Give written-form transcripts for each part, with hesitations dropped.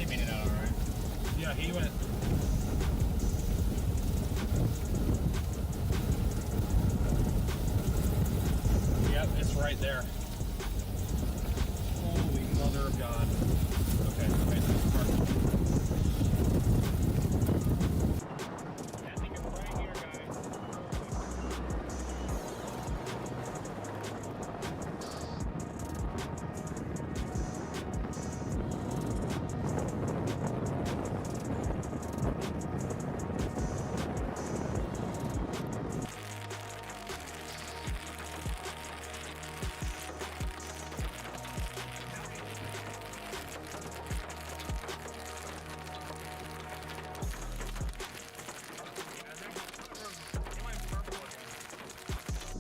he made it out all right. Yeah, he went. Yep, it's right there. Holy mother of God. Okay, okay, so it's perfect. I think it's right here, guys.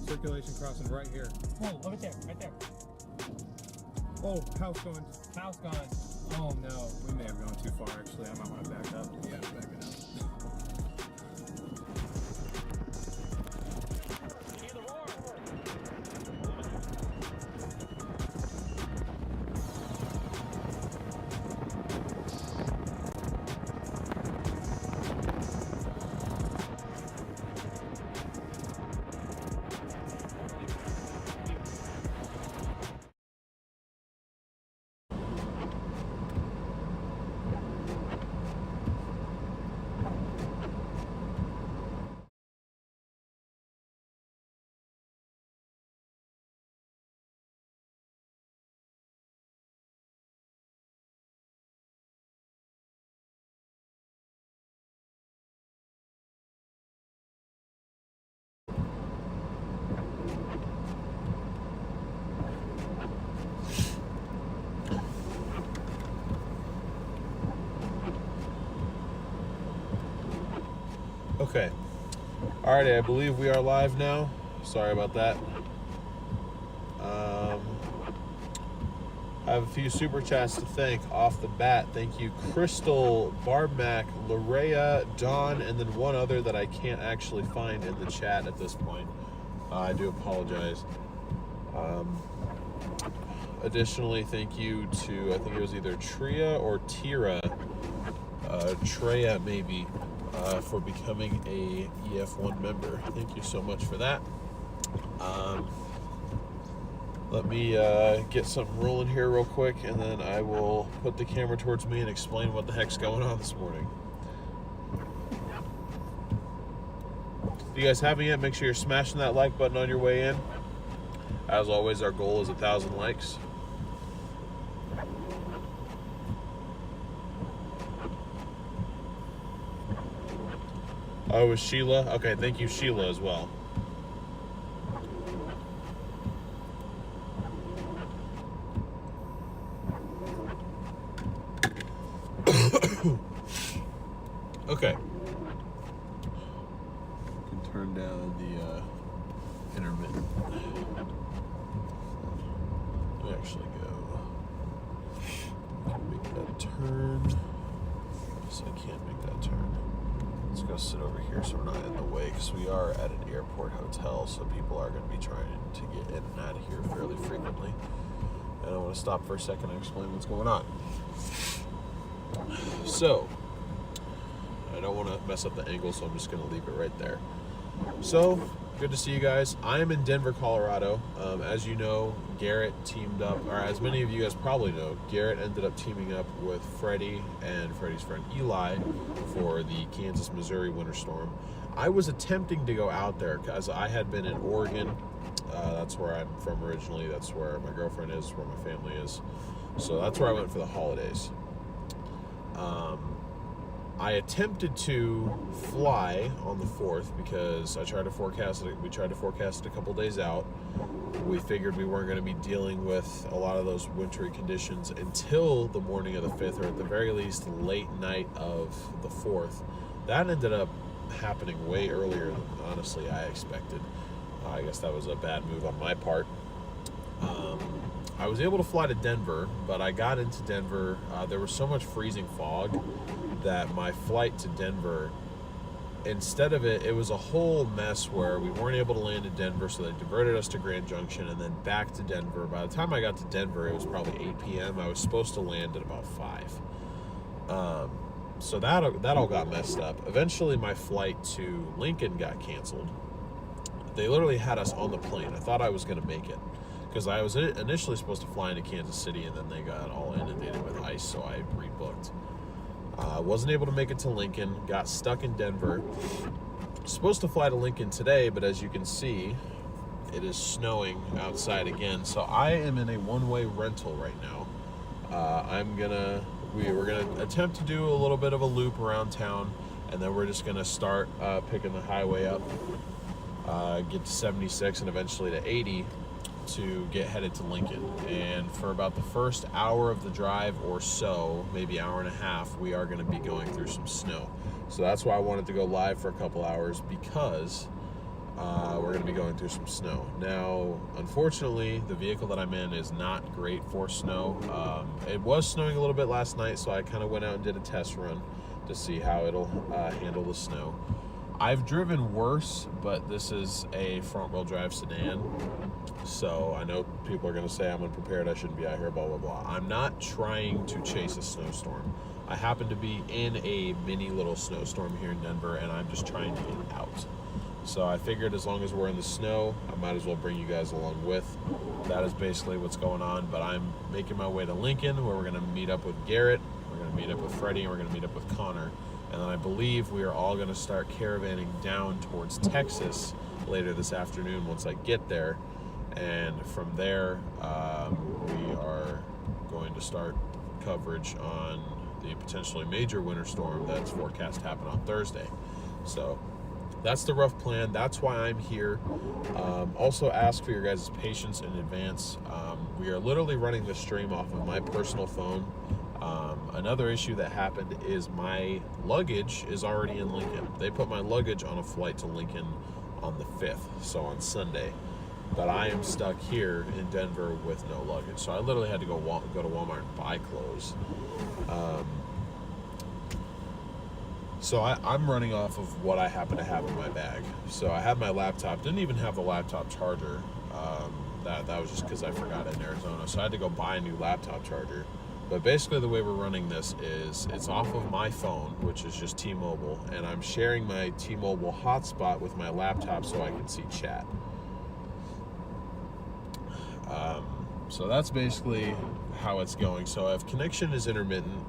Circulation crossing right here. Oh, look at there, right there. Oh, house going. House gone. Oh no, we may have gone too far actually. I might want to back up. Yeah, back it up. Okay. Alrighty, I believe we are live now. Sorry about that. I have a few super chats to thank off the bat. Thank you, Crystal, Barbmac, Larea, Dawn, and then one other that I can't actually find in the chat at this point. I do apologize. Additionally, thank you to, I think it was either Tria or Tira, Treya maybe, for becoming a EF1 member. Thank you so much for that. Let me get something rolling here real quick, and then I will put the camera towards me and explain what the heck's going on this morning. If you guys haven't yet, make sure you're smashing that like button on your way in. As always, our goal is 1,000 likes. Oh, it was Sheila? Okay, thank you, Sheila, as well. Okay. Can turn down the intermittent. Let me actually go. Make that turn. Yes, I can't make that turn. Let's go sit over here so we're not in the way, because we are at an airport hotel, so people are going to be trying to get in and out of here fairly frequently. And I want to stop for a second and explain what's going on. So, I don't want to mess up the angle, so I'm just going to leave it right there. So, good to see you guys. I am in Denver, Colorado. As you know, Garrett teamed up, or as many of you guys probably know, Garrett ended up teaming up with Freddie and Freddie's friend Eli for the Kansas-Missouri winter storm. I was attempting to go out there because I had been in Oregon. That's where I'm from originally. That's where my girlfriend is, where my family is. So that's where I went for the holidays. I attempted to fly on the 4th because I tried to forecast it. We tried to forecast it a couple days out. We figured we weren't going to be dealing with a lot of those wintry conditions until the morning of the 5th, or at the very least late night of the 4th. That ended up happening way earlier than honestly I expected. I guess that was a bad move on my part. I was able to fly to Denver, but I got into Denver. There was so much freezing fog that my flight to Denver, instead of it was a whole mess where we weren't able to land in Denver, so they diverted us to Grand Junction and then back to Denver. By the time I got to Denver, it was probably 8 p.m. I was supposed to land at about 5. So that all got messed up. Eventually, my flight to Lincoln got canceled. They literally had us on the plane. I thought I was going to make it because I was initially supposed to fly into Kansas City, and then they got all inundated with ice, so I rebooked. Wasn't able to make it to Lincoln. Got stuck in Denver. Supposed to fly to Lincoln today, but as you can see, it is snowing outside again. So I am in a one-way rental right now. We're gonna attempt to do a little bit of a loop around town, and then we're just gonna start picking the highway up, get to 76 and eventually to 80 to get headed to Lincoln. And for about the first hour of the drive or so, maybe hour and a half, we are going to be going through some snow. So that's why I wanted to go live for a couple hours, because we're going to be going through some snow. Now, unfortunately, the vehicle that I'm in is not great for snow. It was snowing a little bit last night, so I kind of went out and did a test run to see how it'll handle the snow. I've driven worse, but this is a front-wheel drive sedan, so I know people are going to say I'm unprepared, I shouldn't be out here, blah, blah, blah. I'm not trying to chase a snowstorm. I happen to be in a mini little snowstorm here in Denver, and I'm just trying to get out. So I figured as long as we're in the snow, I might as well bring you guys along with. That is basically what's going on, but I'm making my way to Lincoln, where we're going to meet up with Garrett, we're going to meet up with Freddie, and we're going to meet up with Connor. And then I believe we are all going to start caravanning down towards Texas later this afternoon once I get there. And from there, we are going to start coverage on the potentially major winter storm that's forecast to happen on Thursday. So that's the rough plan. That's why I'm here. Also ask for your guys' patience in advance. We are literally running the stream off of my personal phone. Another issue that happened is my luggage is already in Lincoln. They put my luggage on a flight to Lincoln on the 5th, so on Sunday. But I am stuck here in Denver with no luggage. So I literally had to go to Walmart and buy clothes. So I'm running off of what I happen to have in my bag. So I had my laptop, didn't even have the laptop charger. That was just because I forgot it in Arizona. So I had to go buy a new laptop charger. But basically the way we're running this is it's off of my phone, which is just T-Mobile, and I'm sharing my T-Mobile hotspot with my laptop so I can see chat. So that's basically how it's going. So if connection is intermittent,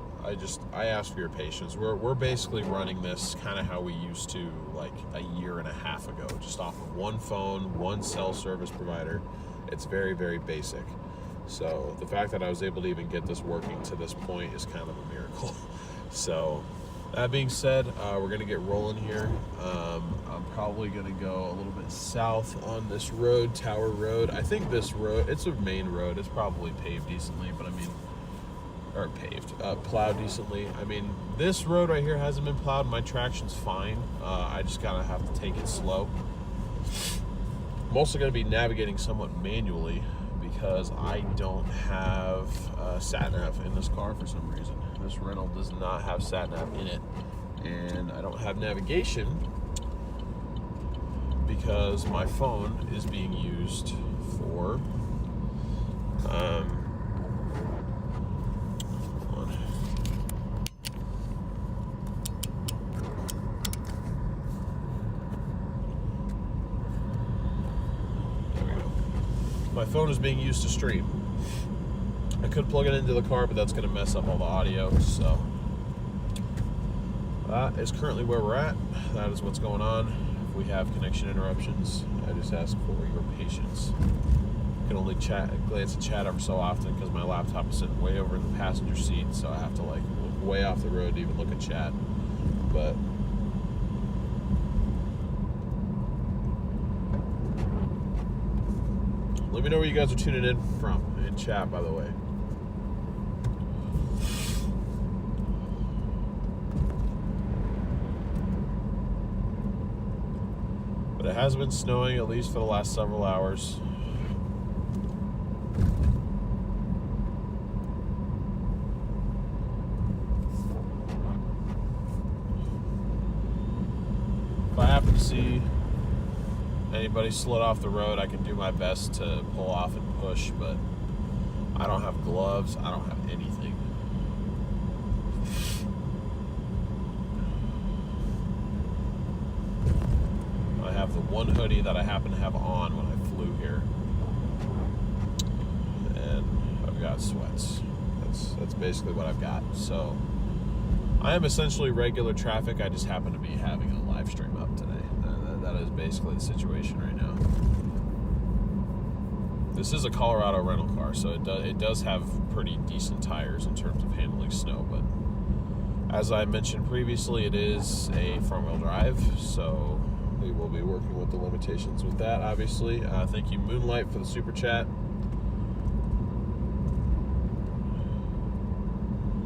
I ask for your patience. We're basically running this kind of how we used to like a year and a half ago, just off of one phone, one cell service provider. It's very, very basic. So the fact that I was able to even get this working to this point is kind of a miracle. So that being said, we're going to get rolling here. I'm probably going to go a little bit south on this road, Tower Road. I think this road, it's a main road. It's probably paved decently, but I mean, or paved, plowed decently. I mean, this road right here hasn't been plowed. My traction's fine. I just kind of have to take it slow. I'm also going to be navigating somewhat manually because I don't have sat-nav in this car for some reason. This rental does not have sat-nav in it. And I don't have navigation because my phone is being used for my phone is being used to stream. I could plug it into the car, but that's going to mess up all the audio. So that is currently where we're at. That is what's going on. If we have connection interruptions, I just ask for your patience. I can only glance at chat ever so often because my laptop is sitting way over in the passenger seat, so I have to like look way off the road to even look at chat. But let me know where you guys are tuning in from in chat, by the way. But it has been snowing at least for the last several hours. If I happen to see anybody slid off the road, I can do my best to pull off and push, but I don't have gloves. I don't have anything. have the one hoodie that I happen to have on when I flew here. And I've got sweats. That's basically what I've got. So I am essentially regular traffic. I just happen to be having a live stream up today. That is basically the situation right now. This is a Colorado rental car, so it does have pretty decent tires in terms of handling snow, but as I mentioned previously, it is a front-wheel drive, so we will be working with the limitations with that, obviously. Thank you, Moonlight, for the super chat.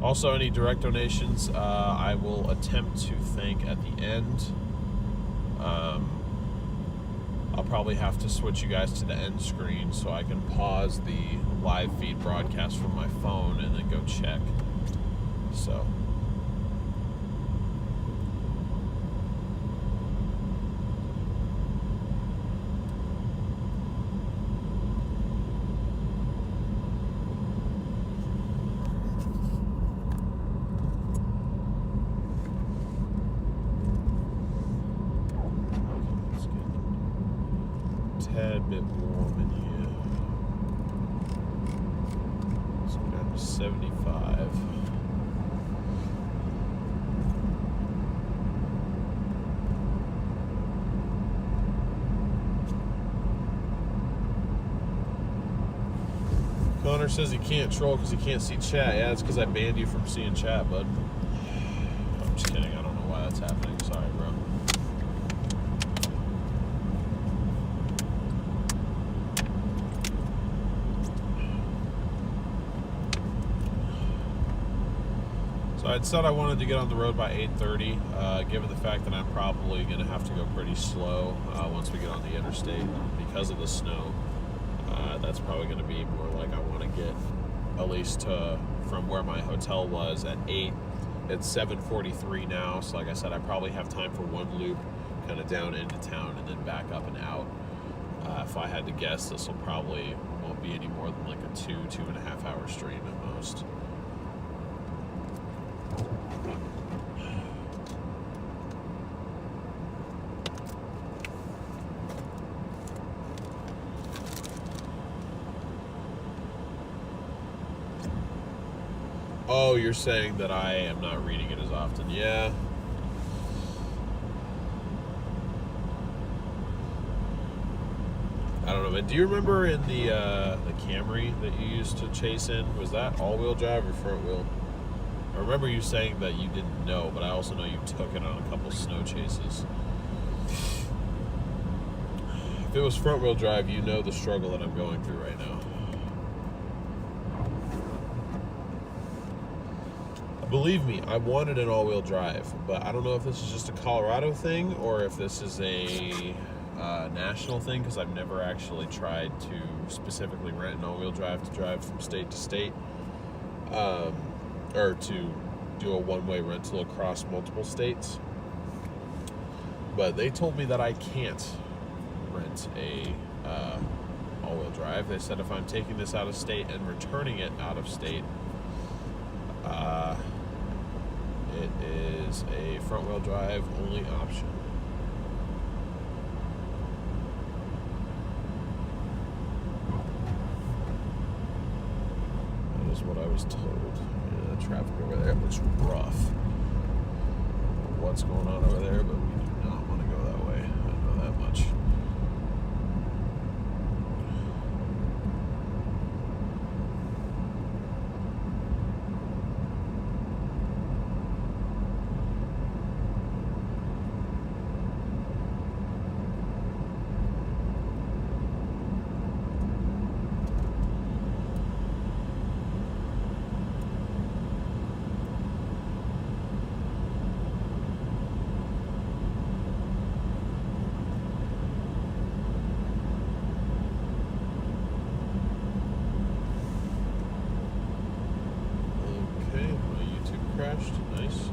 Also, any direct donations, I will attempt to thank at the end. I'll probably have to switch you guys to the end screen so I can pause the live feed broadcast from my phone and then go check. So. Tad bit warm in here. Let's go down to 75. Connor says he can't troll because he can't see chat. Yeah, it's because I banned you from seeing chat, bud. I'm just kidding. I don't know why that's happening. Sorry, bro. I said I wanted to get on the road by 8:30, given the fact that I'm probably going to have to go pretty slow once we get on the interstate because of the snow. That's probably going to be more like I want to get at least from where my hotel was at 8. It's 7:43 now, so like I said, I probably have time for one loop kind of down into town and then back up and out. If I had to guess, this will probably won't be any more than like a 2.5 hour stream at most. Oh, you're saying that I am not reading it as often. Yeah. I don't know, man. Do you remember in the Camry that you used to chase in? Was that all-wheel drive or front-wheel? I remember you saying that you didn't know, but I also know you took it on a couple snow chases. If it was front-wheel drive, you know the struggle that I'm going through right now. Believe me, I wanted an all-wheel drive, but I don't know if this is just a Colorado thing or if this is a national thing, because I've never actually tried to specifically rent an all-wheel drive to drive from state to state, or to do a one-way rental across multiple states. But they told me that I can't rent a all-wheel drive. They said if I'm taking this out of state and returning it out of state, it is a front-wheel drive only option. That is what I was told. Yeah, the traffic over there looks rough. What's going on over there, but we do not want to go that way. I know that much. Nice.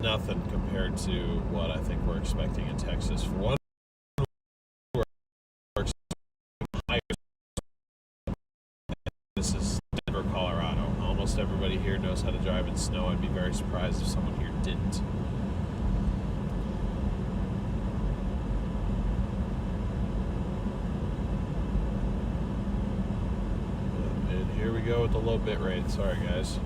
nothing compared to what I think we're expecting in Texas. For one, we're expecting higher. This is Denver, Colorado. Almost everybody here knows how to drive in snow. I'd be very surprised if someone here didn't. And here we go with the low bit rate. Sorry, guys.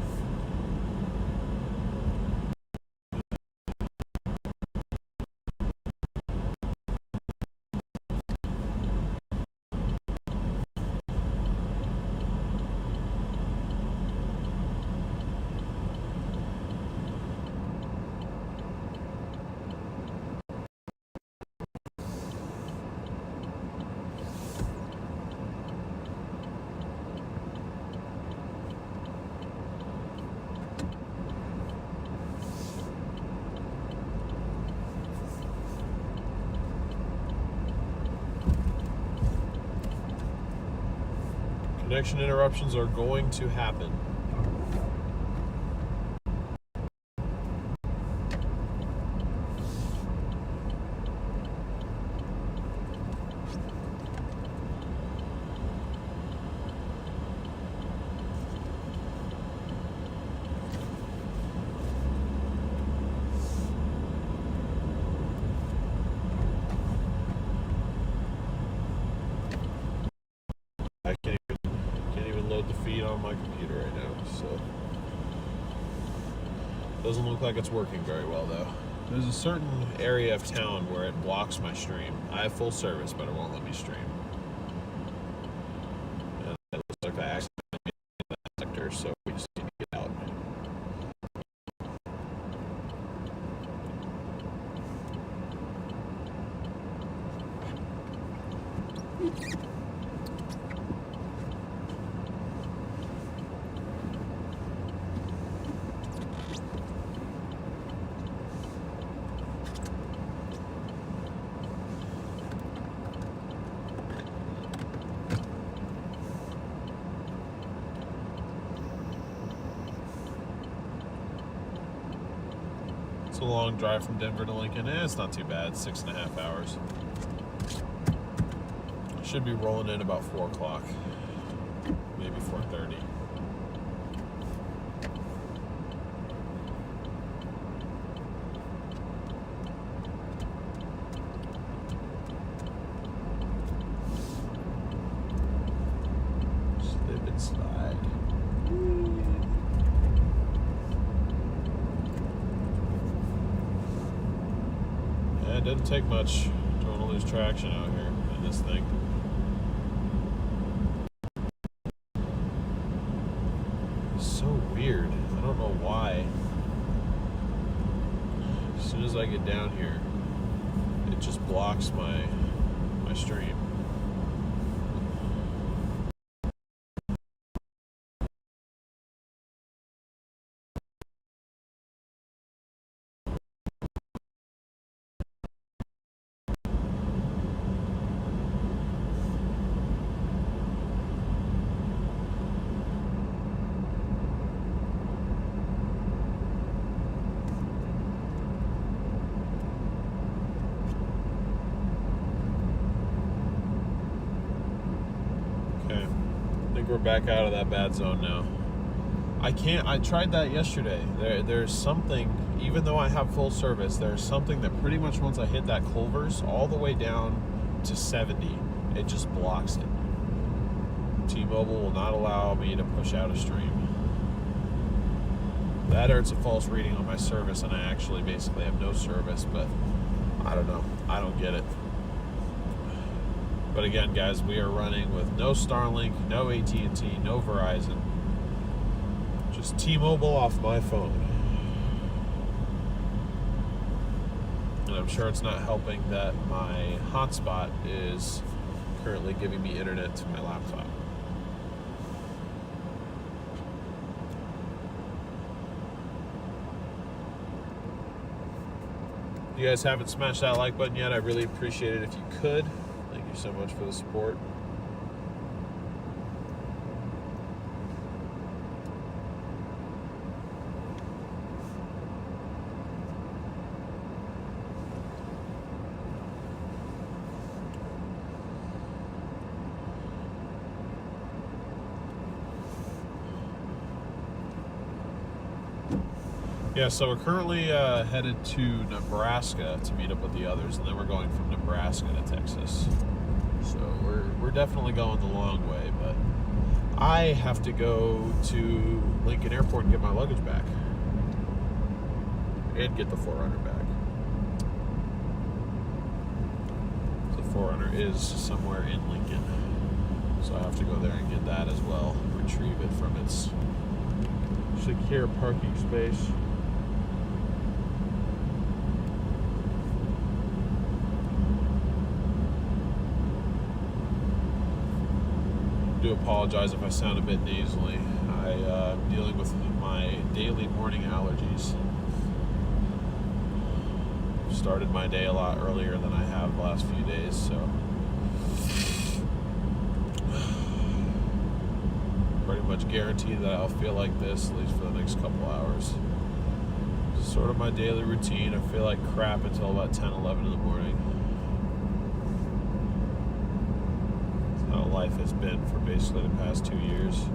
Connection interruptions are going to happen. I can't even load the feed on my computer right now, so doesn't look like it's working very well though. There's a certain area of town where it blocks my stream. I have full service, but it won't let me stream. And it looks like I accidentally made that sector, so we just need to get out. It's a long drive from Denver to Lincoln. It's not too bad, 6.5 hours. Should be rolling in about 4 o'clock, maybe 4:30. Slip and slide. Yeah, it doesn't take much. Don't want to lose traction out here in this thing. So weird. I don't know why. As soon as I get down here, it just blocks my stream. We're back out of that bad zone now. I tried that yesterday. There's something, even though I have full service, there's something that pretty much once I hit that Culver's all the way down to 70, it just blocks it. T-Mobile will not allow me to push out a stream. That or it's a false reading on my service and I actually basically have no service, but I don't know. I don't get it. But again, guys, we are running with no Starlink, no AT&T, no Verizon. Just T-Mobile off my phone. And I'm sure it's not helping that my hotspot is currently giving me internet to my laptop. If you guys haven't smashed that like button yet, I really appreciate it if you could. Thank you so much for the support. Yeah, so we're currently headed to Nebraska to meet up with the others, and then we're going from Nebraska to Texas. So we're definitely going the long way, but I have to go to Lincoln Airport and get my luggage back. And get the 4Runner back. The 4Runner is somewhere in Lincoln. So I have to go there and get that as well. Retrieve it from its secure parking space. I do apologize if I sound a bit nasally. I'm dealing with my daily morning allergies. Started my day a lot earlier than I have the last few days, so pretty much guaranteed that I'll feel like this at least for the next couple hours. It's sort of my daily routine. I feel like crap until about 10, 11 in the morning. That's how life has been for basically the past 2 years.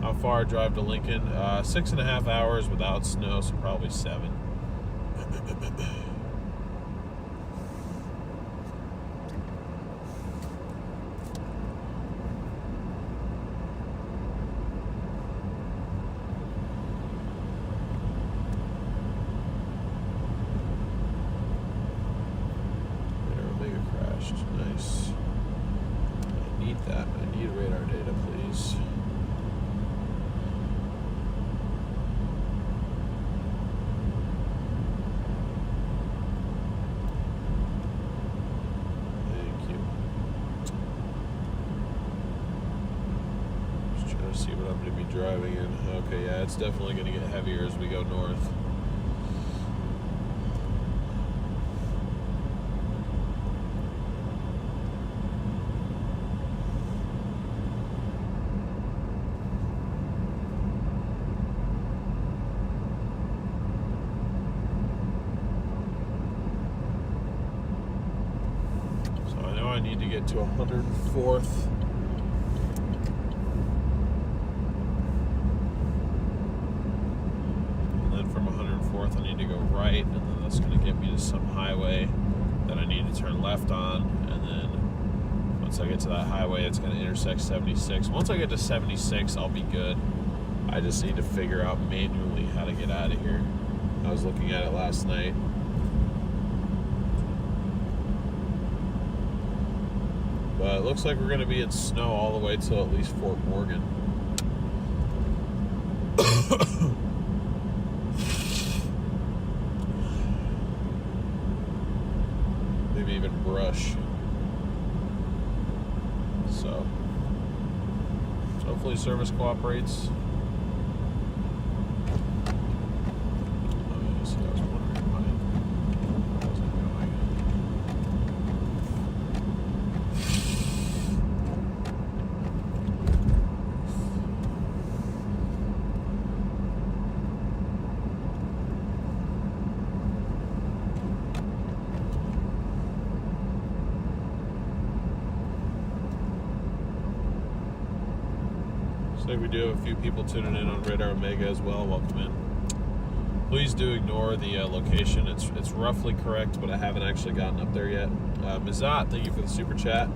How far I drive to Lincoln? 6.5 hours without snow, so probably 7. Omega crashed. Nice. I need that. I need radar data, please. See what I'm going to be driving in. Okay, yeah, it's definitely going to get heavier as we go north. So I know I need to get to 104th. I need to go right, and then that's going to get me to some highway that I need to turn left on, and then once I get to that highway, it's going to intersect 76. Once I get to 76, I'll be good. I just need to figure out manually how to get out of here. I was looking at it last night. But it looks like we're going to be in snow all the way till at least Fort Morgan. Maybe even Brush. So hopefully service cooperates. We do have a few people tuning in on Radar Omega as well. Welcome in. Please do ignore the location. It's roughly correct, but I haven't actually gotten up there yet. Mizat, thank you for the super chat.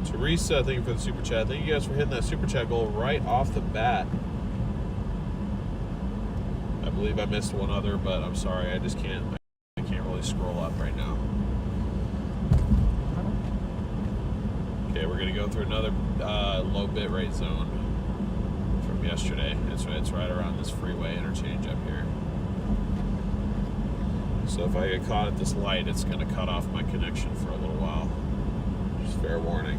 Teresa, thank you for the super chat. Thank you guys for hitting that super chat goal right off the bat. I believe I missed one other, but I'm sorry, I can't really scroll up right now. Okay, we're going to go through another low bit rate zone from yesterday. It's right around this freeway interchange up here. So if I get caught at this light, it's going to cut off my connection for a little while. Just fair warning.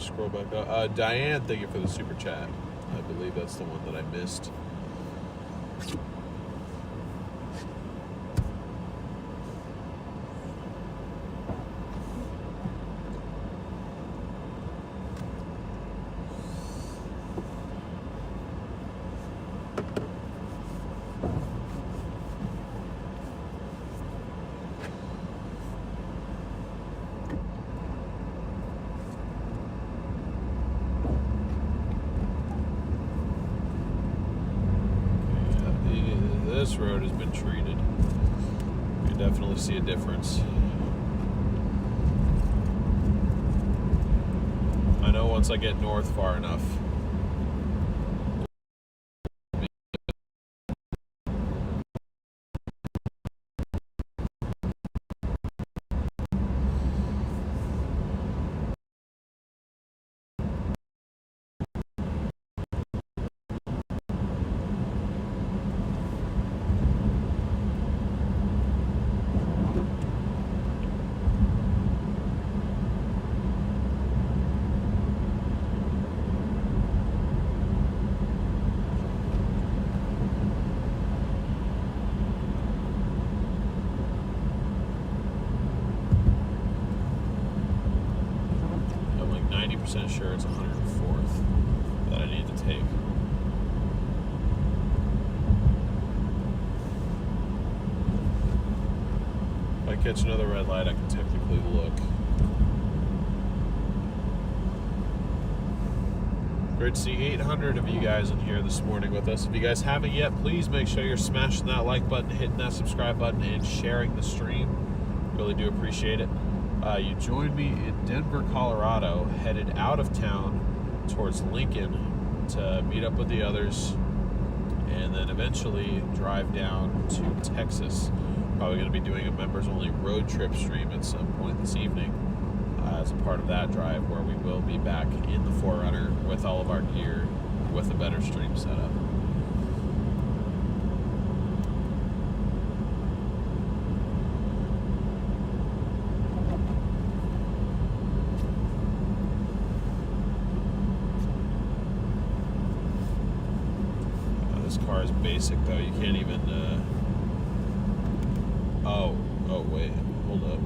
scroll back up. Diane, thank you for the super chat. I believe that's the one that I missed. This road has been treated. You can definitely see a difference. I know once I get north far enough. Sure it's 104th that I need to take. If I catch another red light, I can technically look. Great to see 800 of you guys in here this morning with us. If you guys haven't yet, please make sure you're smashing that like button, hitting that subscribe button, and sharing the stream. Really do appreciate it. You joined me in Denver, Colorado, headed out of town towards Lincoln to meet up with the others, and then eventually drive down to Texas. Probably going to be doing a members-only road trip stream at some point this evening as a part of that drive, where we will be back in the 4Runner with all of our gear with a better stream setup. Car is basic though. You can't even oh wait, hold up.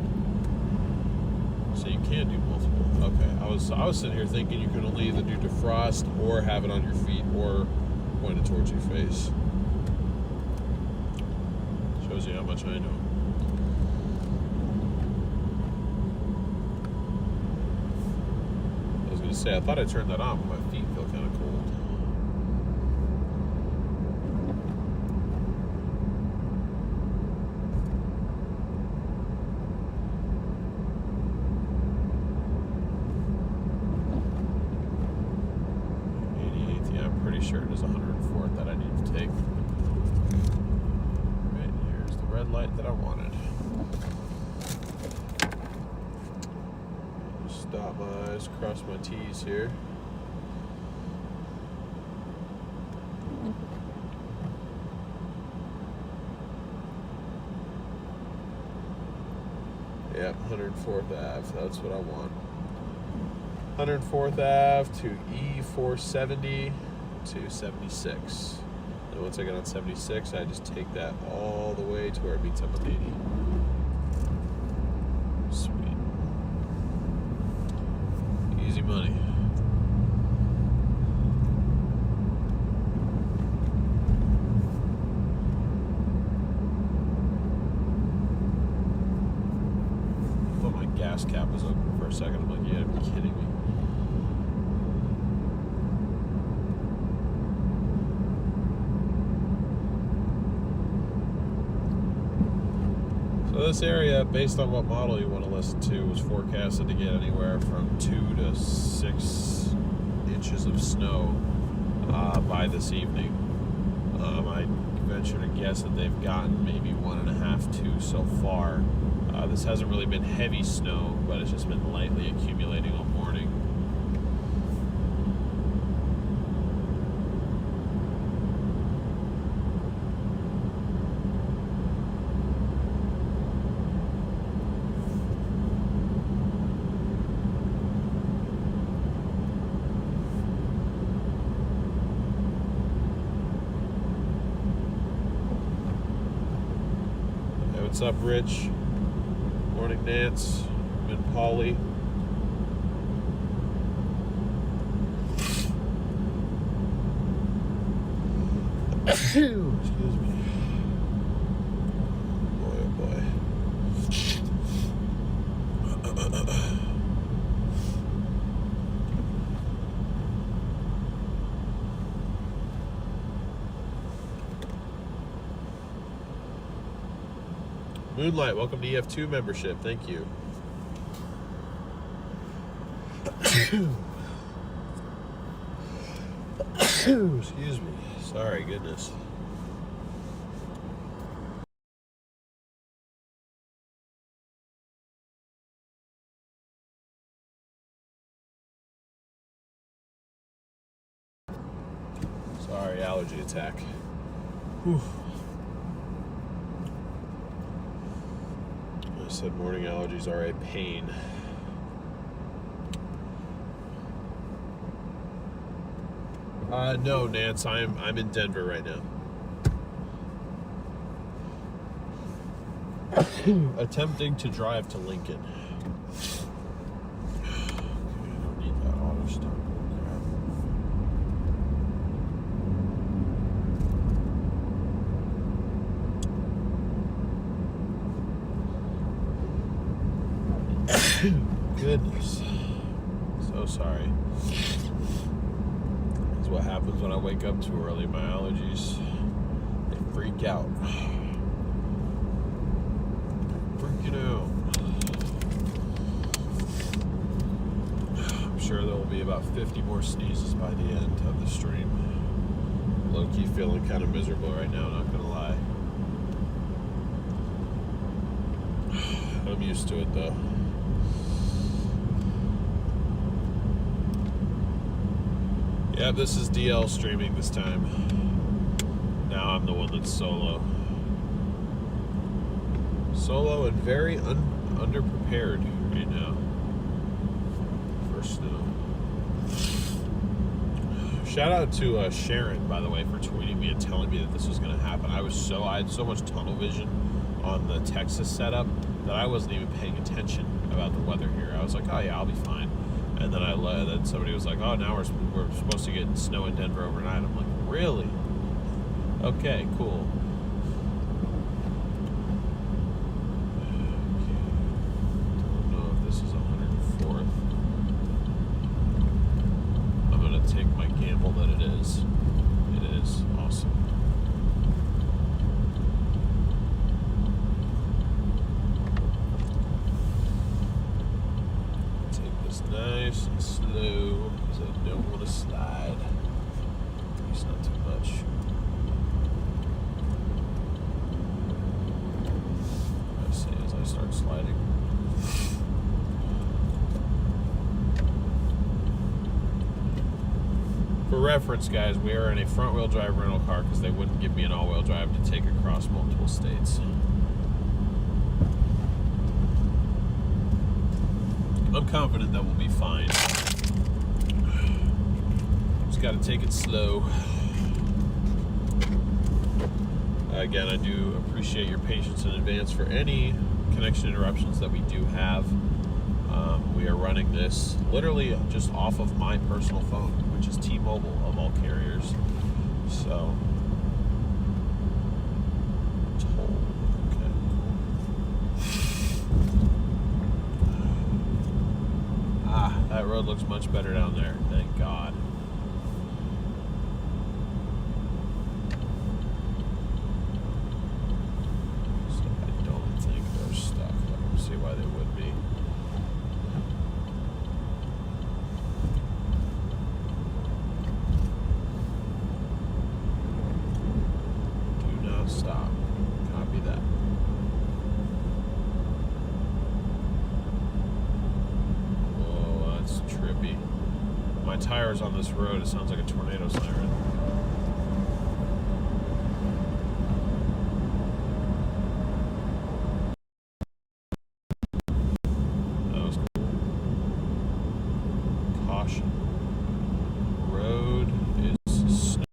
So you can do multiple. Okay. I was sitting here thinking you could only either do defrost or have it on your feet or point it towards your face. Shows you how much I know. I was gonna say I thought I turned that on, but my feet feel kinda cold. Sure it is 104th that I need to take. Right here's the red light that I wanted. Just dot my I's, cross my T's here. Yep, 104th Ave, that's what I want. 104th Ave to E470 to 76. And once I get on 76, I just take that all the way to where it meets up with 80. Sweet. Easy money. I thought my gas cap was open for a second. I'm like, yeah, you're kidding me. This area, based on what model you want to listen to, was forecasted to get anywhere from 2 to 6 inches of snow by this evening. I venture to guess that they've gotten maybe 1.5, 2 so far. This hasn't really been heavy snow, but it's just been lightly accumulating all morning. What's up, Rich? Morning, Nance. And Polly. Excuse me. Boy, oh boy. Moonlight, welcome to EF2 membership. Thank you. Excuse me. Sorry, goodness. Sorry, allergy attack. Whew. I said morning allergies are a pain. No, Nance, I'm in Denver right now. Attempting to drive to Lincoln. Okay, I don't need that auto stop. Goodness. So sorry. This is what happens when I wake up too early. My allergies, they freak out. Freaking out. I'm sure there will be about 50 more sneezes by the end of the stream. Low-key feeling kind of miserable right now, not gonna lie. I'm used to it though. Yeah, this is DL streaming this time. Now I'm the one that's solo. Solo and very underprepared right now for snow. Shout out to Sharon, by the way, for tweeting me and telling me that this was going to happen. I had so much tunnel vision on the Texas setup that I wasn't even paying attention about the weather here. I was like, oh yeah, I'll be fine. And then then somebody was like, oh, now we're supposed to get snow in Denver overnight. I'm like, really? Okay, cool. Don't know if this is 104th. I'm going to take my gamble that it is. It is. Awesome. Nice and slow, because I don't want to slide. At least not too much. I say as I start sliding. For reference, guys, we are in a front-wheel drive rental car because they wouldn't give me an all-wheel drive to take across multiple states. I'm confident that we'll be fine. Just got to take it slow. Again, I do appreciate your patience in advance for any connection interruptions that we do have. We are running this literally just off of my personal phone, which is T-Mobile of all carriers. So, that road looks much better down there, thank God. So I don't think they're stuck. I don't see why they would be. Do not stop. Copy that. Trippy. My tires on this road, it sounds like a tornado siren. That was cool. Caution. Road is snow.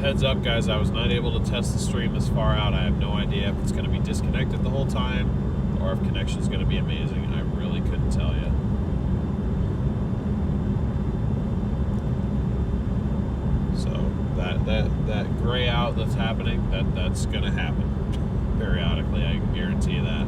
heads up, guys, I was not able to test the stream this far out. I have no idea if it's going to be disconnected the whole time or if connection is going to be amazing. I really couldn't tell you. So that gray out that's happening, that's going to happen periodically. I can guarantee you that.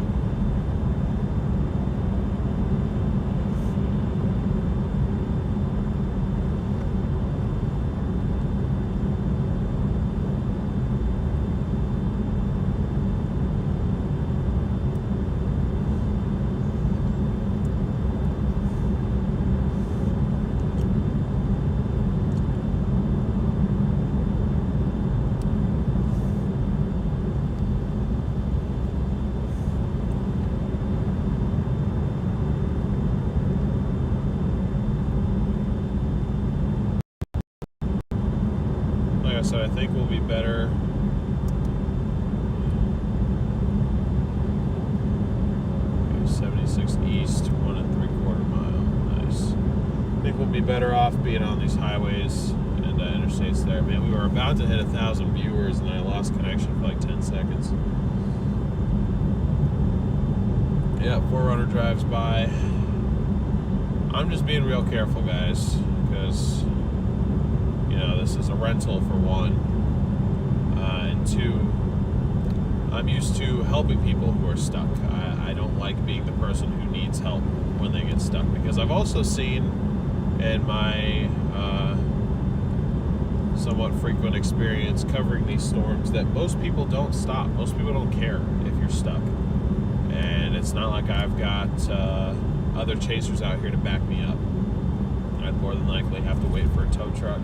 So I think we'll be better. Okay, 76 east, 1 3/4 mile. Nice. I think we'll be better off being on these highways and interstates there. Man, we were about to hit 1,000 viewers and I lost connection for like 10 seconds. Yeah, 4Runner drives by. I'm just being real careful, guys, because you know, this is a rental for one, and two, I'm used to helping people who are stuck. I don't like being the person who needs help when they get stuck, because I've also seen in my somewhat frequent experience covering these storms that most people don't stop. Most people don't care if you're stuck. And it's not like I've got other chasers out here to back me up. I'd more than likely have to wait for a tow truck.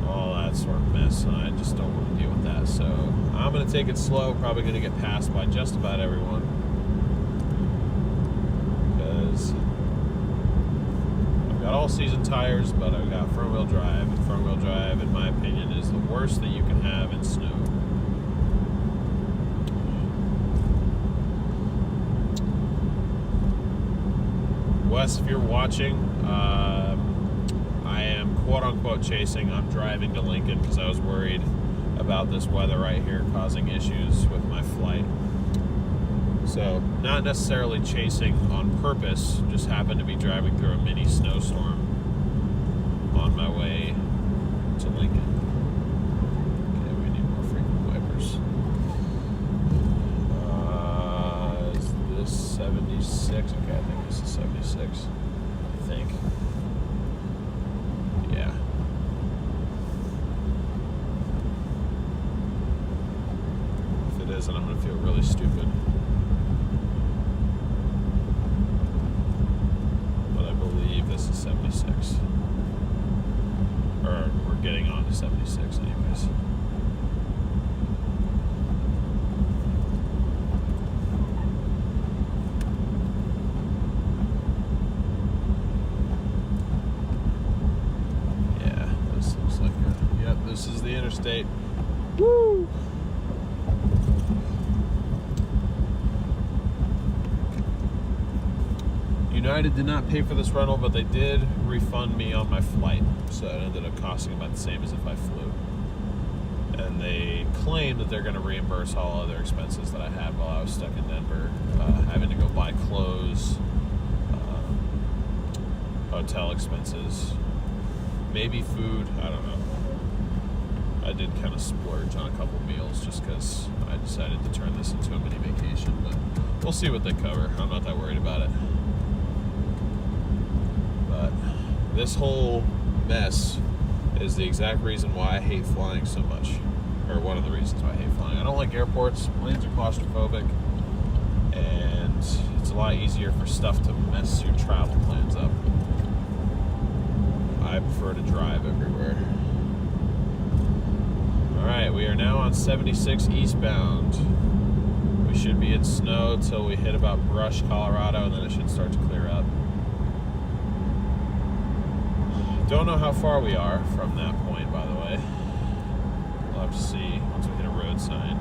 All that sort of mess. I just don't want to deal with that. So I'm going to take it slow. Probably going to get passed by just about everyone. Because I've got all season tires, but I've got front wheel drive. And front wheel drive, in my opinion, is the worst that you can have in snow. Wes, if you're watching, I am quote-unquote chasing. I'm driving to Lincoln because I was worried about this weather right here causing issues with my flight. So, not necessarily chasing on purpose, just happened to be driving through a mini snowstorm on my way to Lincoln. Okay, we need more frequent wipers. Is this 76? Okay, I think this is 76. I think. Yeah. If it isn't, I'm going to feel really stupid. But I believe this is 76. Or we're getting on to 76 anyways. This is the interstate. Woo! United did not pay for this rental, but they did refund me on my flight. So it ended up costing about the same as if I flew. And they claim that they're going to reimburse all other expenses that I had while I was stuck in Denver. Having to go buy clothes, hotel expenses, maybe food, I don't know. I did kind of splurge on a couple meals just because I decided to turn this into a mini vacation, but we'll see what they cover. I'm not that worried about it. But this whole mess is the exact reason why I hate flying so much, or one of the reasons why I hate flying. I don't like airports. Planes are claustrophobic, and it's a lot easier for stuff to mess your travel plans up. I prefer to drive everywhere. Alright, we are now on 76 eastbound. We should be in snow till we hit about Brush, Colorado, and then it should start to clear up. Don't know how far we are from that point, by the way. We'll have to see once we hit a road sign.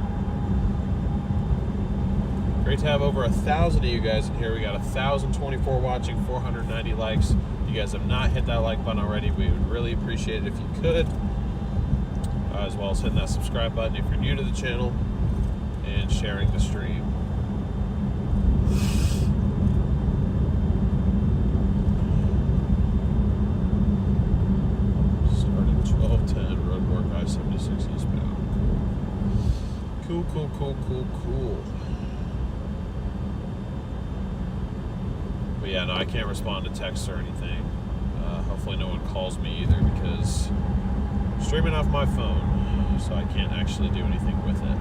Great to have over 1,000 of you guys in here. We got 1,024 watching, 490 likes. If you guys have not hit that like button already, we would really appreciate it if you could. as well as hitting that subscribe button if you're new to the channel, and sharing the stream. Starting 12:10, roadwork I-76 eastbound. Cool. But yeah, no, I can't respond to texts or anything. Hopefully no one calls me either, because I'm streaming off my phone, so I can't actually do anything with it.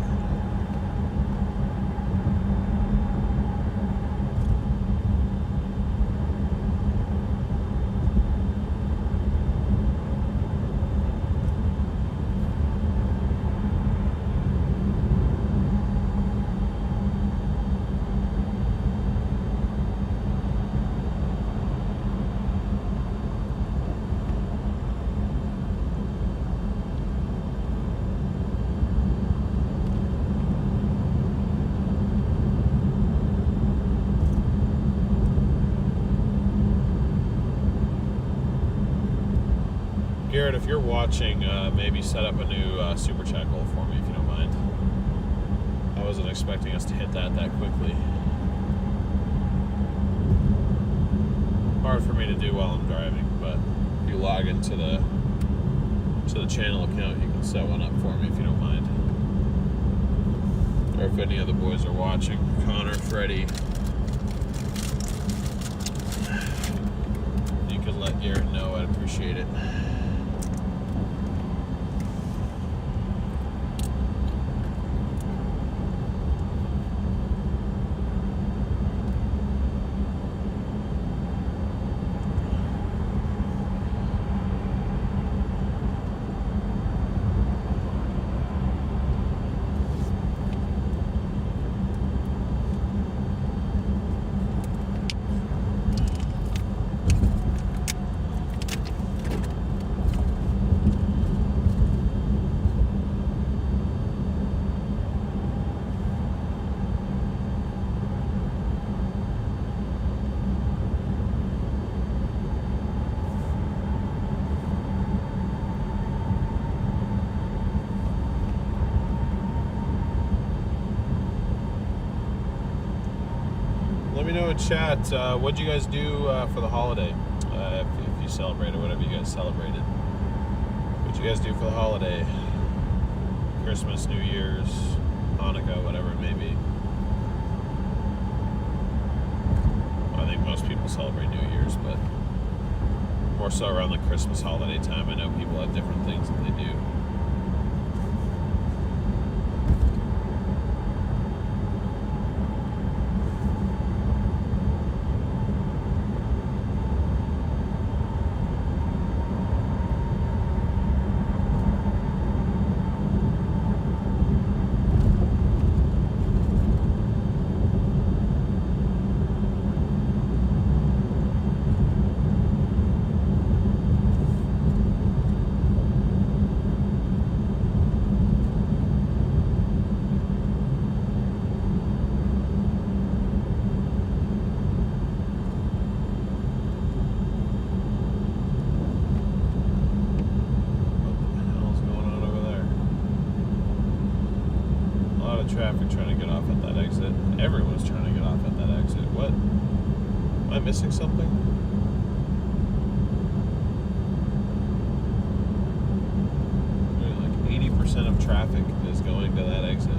Garrett, if you're watching, maybe set up a new super chat goal for me if you don't mind. I wasn't expecting us to hit that quickly. Hard for me to do while I'm driving, but if you log into the channel account, you can set one up for me if you don't mind. Or if any of the boys are watching, Connor, Freddie, you could let Garrett know. I'd appreciate it. Let me know in chat, what'd you guys do for the holiday? If you celebrated, whatever you guys celebrated. What'd you guys do for the holiday? Christmas, New Year's, Hanukkah, whatever it may be. I think most people celebrate New Year's, but more so around the Christmas holiday time. I know people have different things that they do. Traffic trying to get off at that exit. Everyone's trying to get off at that exit. What? Am I missing something? Like 80% of traffic is going to that exit.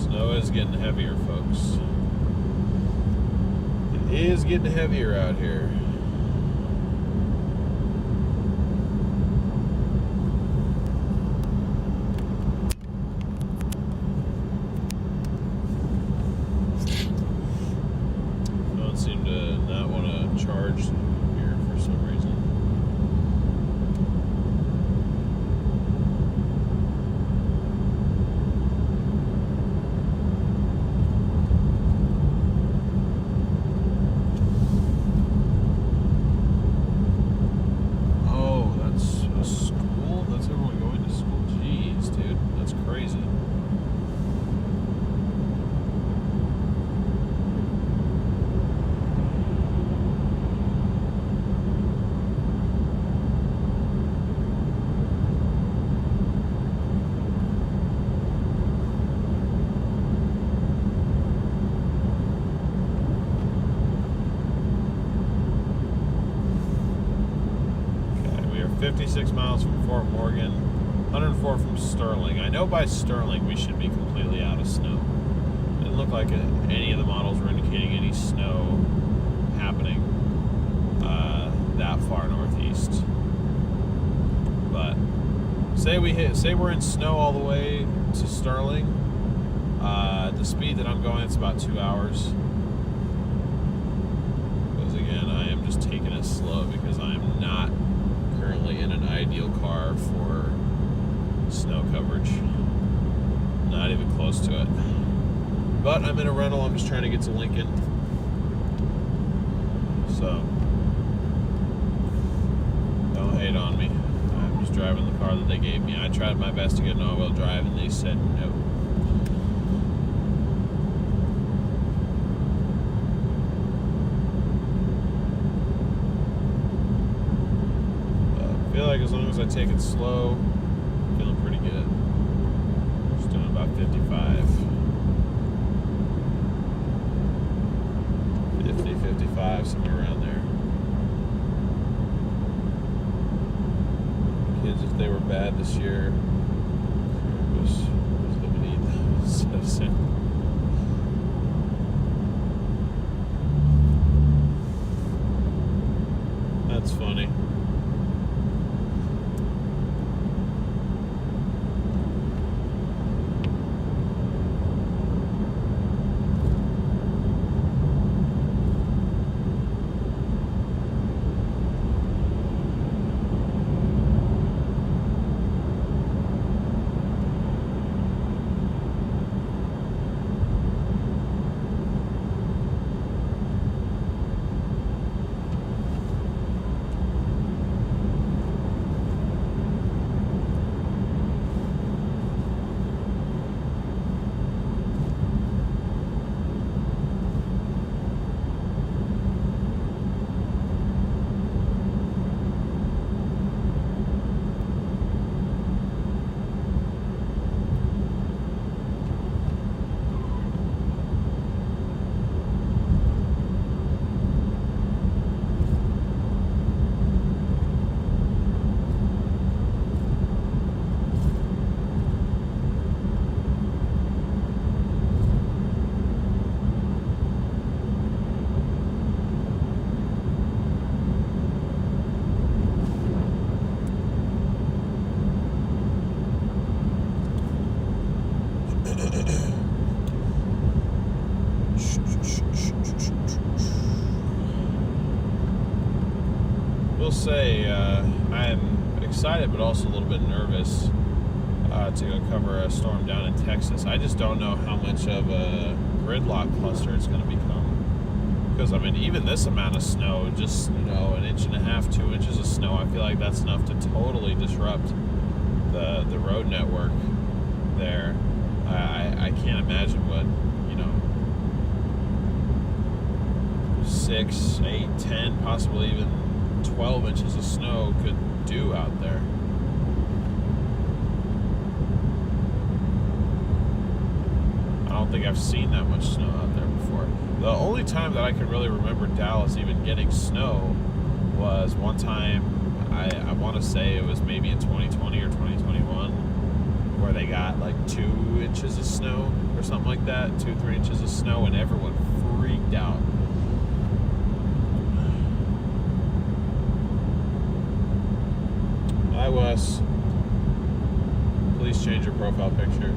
Snow is getting heavier, folks. It is getting heavier out here. Don't seem to not want to charge here for some reason. 66 miles from Fort Morgan, 104 from Sterling. I know by Sterling we should be completely out of snow. It didn't look like any of the models were indicating any snow happening that far northeast. But say we're in snow all the way to Sterling. The speed that I'm going, it's about 2 hours. Because again, I am just taking it slow because I am not currently in an ideal car for snow coverage. Not even close to it. But I'm in a rental. I'm just trying to get to Lincoln. So don't hate on me. I'm just driving the car that they gave me. I tried my best to get an all-wheel drive, and they said no. I feel like as long as I take it slow, I'm feeling pretty good. Just doing about 55. 50, 55, somewhere around there. Kids, if they were bad this year, was living in so soon. That's funny. Will say I'm excited but also a little bit nervous to go cover a storm down in Texas. I just don't know how much of a gridlock cluster it's going to become. Because, I mean, even this amount of snow, just, an inch and a half, 2 inches of snow, I feel like that's enough to totally disrupt the road network there. I can't imagine what, 6, 8, 10, possibly even 12 inches of snow could do out there. I don't think I've seen that much snow out there before. The only time that I can really remember Dallas even getting snow was one time, I want to say it was maybe in 2020 or 2021, where they got like 2 inches of snow or something like that, 2-3 inches of snow, and everyone freaked out. Hi, Wes. Please change your profile picture.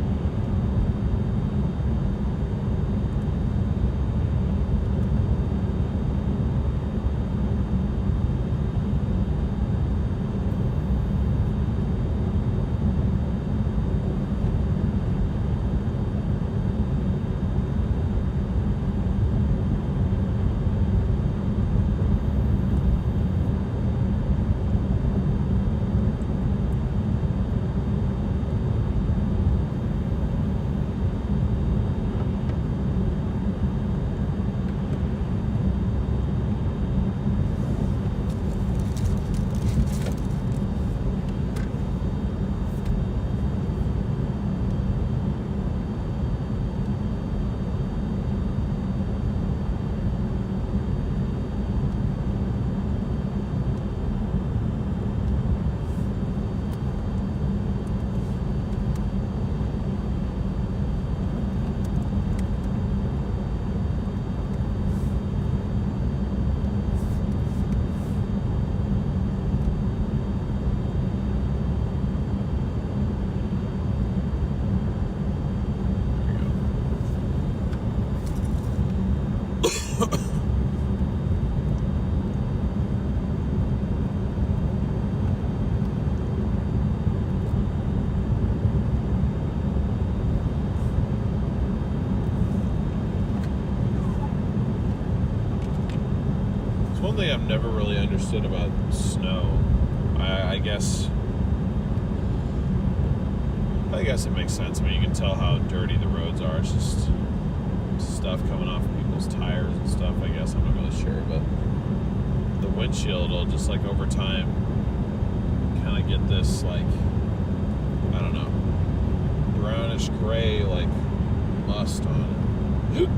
understood about snow. I guess it makes sense. I mean, you can tell how dirty the roads are. It's just stuff coming off people's tires and stuff, I guess. I'm not really sure, but the windshield will just, like, over time kind of get this, like, I don't know, brownish gray, like, must on it.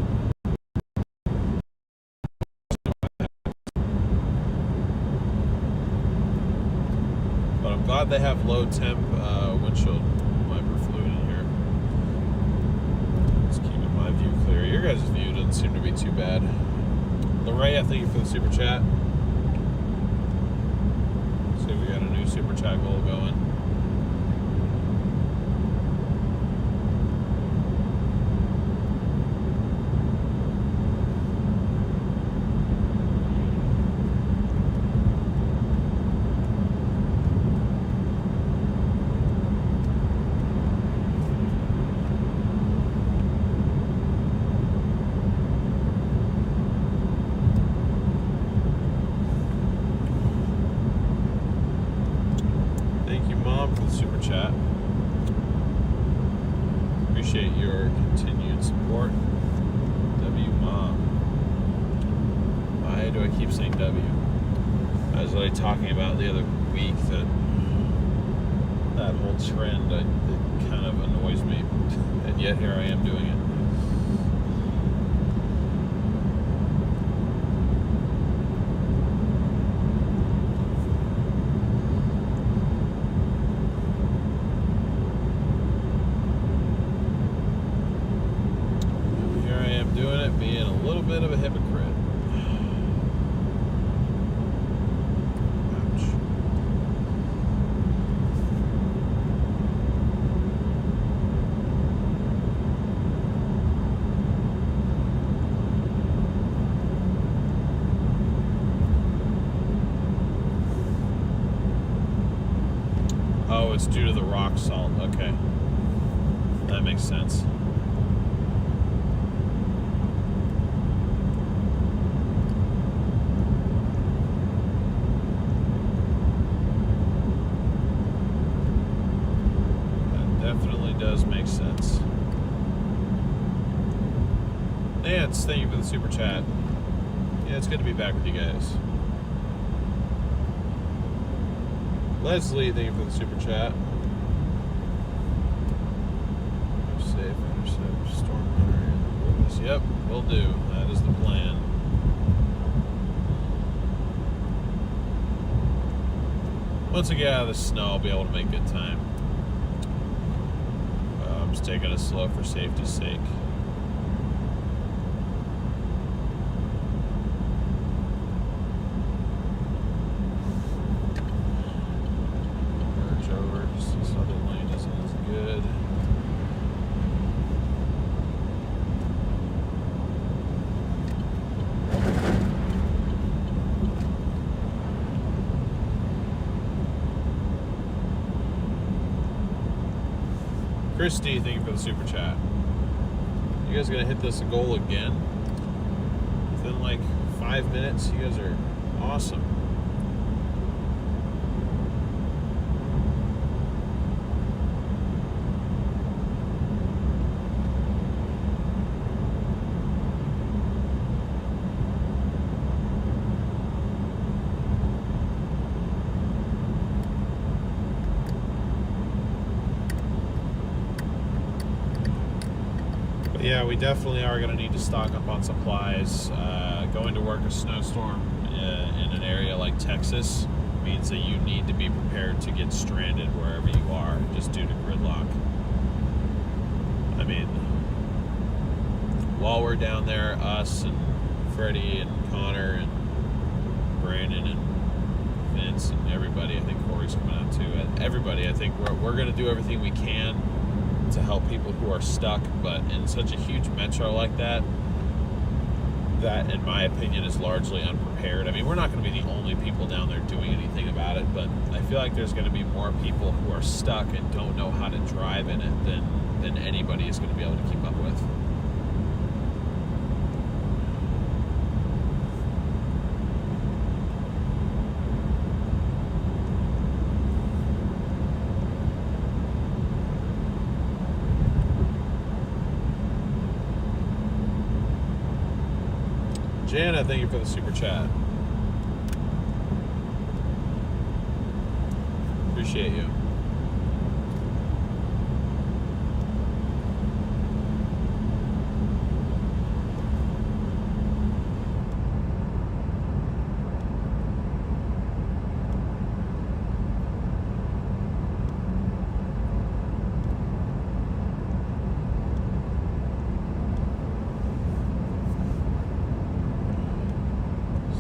But I'm glad they have low temp windshield wiper fluid in here. It's keeping my view clear. Your guys' view doesn't seem to be too bad. Lorraine, thank you for the super chat. See, we got a new super chat goal going. Super chat. Appreciate your continued support. W Mom. Why do I keep saying W? I was really talking about the other week that whole trend, it kind of annoys me, and yet here I am doing it. Being a little bit of a hypocrite. Ouch. Oh, it's due to the rock salt. Okay. That makes sense. Does make sense. Nance, thank you for the super chat. Yeah, it's good to be back with you guys. Leslie, thank you for the super chat. Safe, intercept, StormRunner. Yep, will do. That is the plan. Once I get out of the snow, I'll be able to make good time. I'm just taking it slow for safety's sake. Merge over, just this other lane isn't as good. Christy, thank you for the super chat. You guys gonna hit this goal again? Within like 5 minutes? You guys are awesome. Yeah, we definitely are going to need to stock up on supplies. Going to work a snowstorm in an area like Texas means that you need to be prepared to get stranded wherever you are just due to gridlock. I mean, while we're down there, us and Freddie and Connor and Brandon and Vince and everybody, I think Corey's coming out too, everybody, I think we're going to do everything we can to help people who are stuck, but in such a huge metro like that in my opinion is largely unprepared. I mean, we're not going to be the only people down there doing anything about it, but I feel like there's going to be more people who are stuck and don't know how to drive in it than anybody is going to be able to keep up with. Jana, thank you for the super chat. Appreciate you.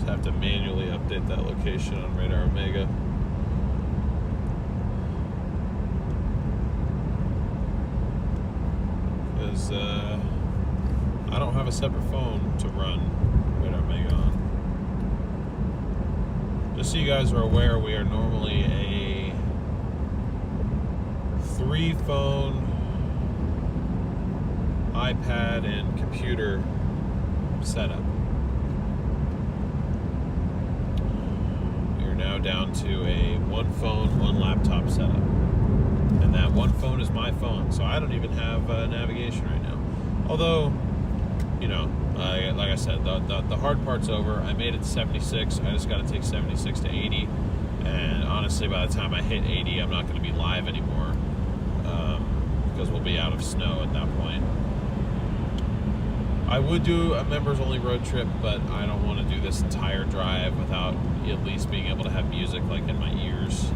Have to manually update that location on Radar Omega. Because I don't have a separate phone to run Radar Omega on. Just so you guys are aware, we are normally a 3-phone, iPad, and computer setup. Now down to a 1 phone, 1 laptop setup, and that 1 phone is my phone, so I don't even have navigation right now. Although, you know, like I said, the hard part's over. I made it to 76. I just got to take 76 to 80, and honestly, by the time I hit 80, I'm not going to be live anymore because we'll be out of snow at that point. I would do a members-only road trip, but I don't want to do this entire drive without at least being able to have music like in my ears.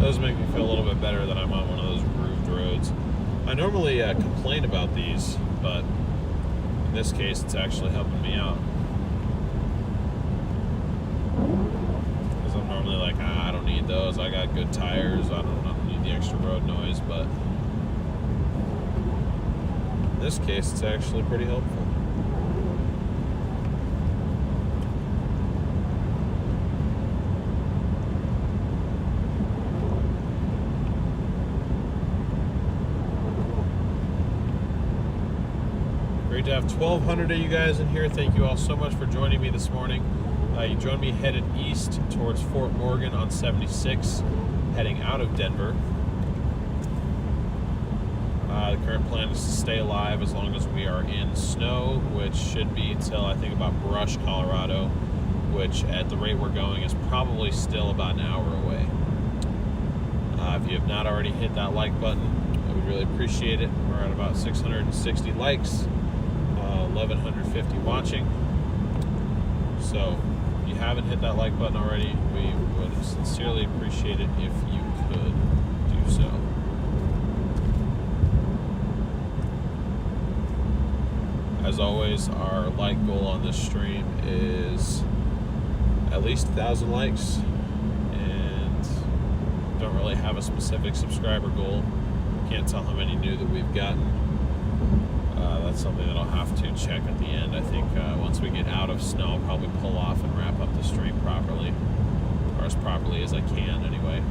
Those make me feel a little bit better that I'm on one of those grooved roads. I normally complain about these, but in this case, it's actually helping me out. Because I'm normally like, I don't need those. I got good tires. I don't need the extra road noise. But in this case, it's actually pretty helpful. Great to have 1,200 of you guys in here. Thank you all so much for joining me this morning. You joined me headed east towards Fort Morgan on 76, heading out of Denver. The current plan is to stay alive as long as we are in snow, which should be till I think about Brush, Colorado, which at the rate we're going is probably still about an hour away. If you have not already hit that like button, I would really appreciate it. We're at about 660 likes, 1,150 watching. So if you haven't hit that like button already, we would sincerely appreciate it if you could do so. As always, our like goal on this stream is at least 1,000 likes, and don't really have a specific subscriber goal. Can't tell how many new that we've gotten. That's something that I'll have to check at the end. I think once we get out of snow, I'll probably pull off and wrap up the stream properly, or as properly as I can anyway.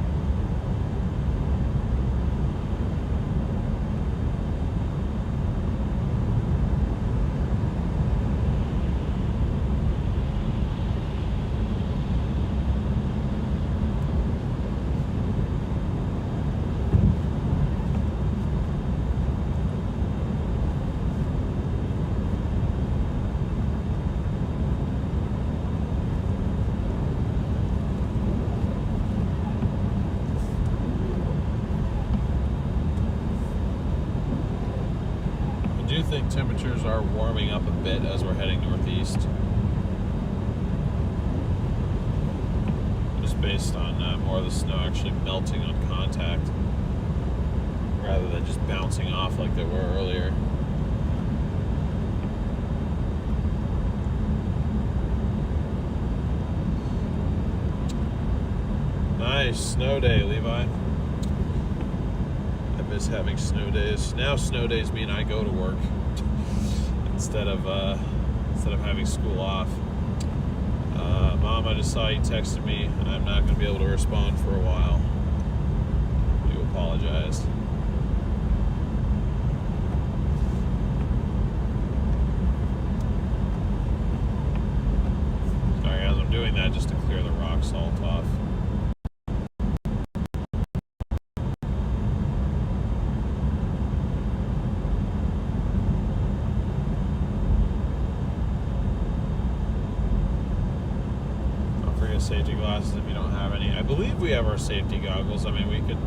I think temperatures are warming up a bit as we're heading northeast, just based on more of the snow actually melting on contact rather than just bouncing off like they were earlier. Nice snow day, Levi. I miss having snow days. Now snow days mean I go to work instead of having school off. Mom, I just saw you texted me. I'm not going to be able to respond for a while. I do apologize. Sorry guys, I'm doing that just to clear rock salt off. Don't forget safety glasses if you don't have any. I believe we have our safety goggles. I mean, we could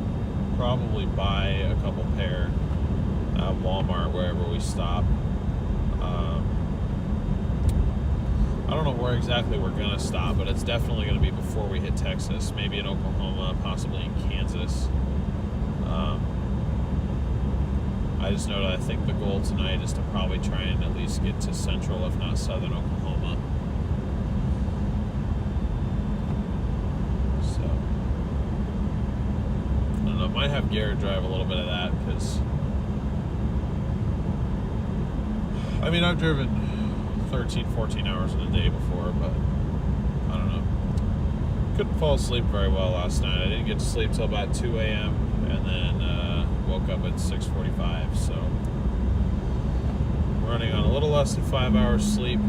probably buy a couple pair at Walmart wherever we stop. I don't know where exactly we're going to stop, but it's definitely going to be before we hit Texas, maybe in Oklahoma, possibly in Kansas. I just know that I think the goal tonight is to probably try and at least get to central, if not southern Oklahoma. So, I don't know, might have Garrett drive a little bit of that, because I mean, I've driven 13, 14 hours in a day before, but I don't know. Couldn't fall asleep very well last night. I didn't get to sleep till about 2 a.m. and then woke up at 6:45, so running on a little less than 5 hours sleep.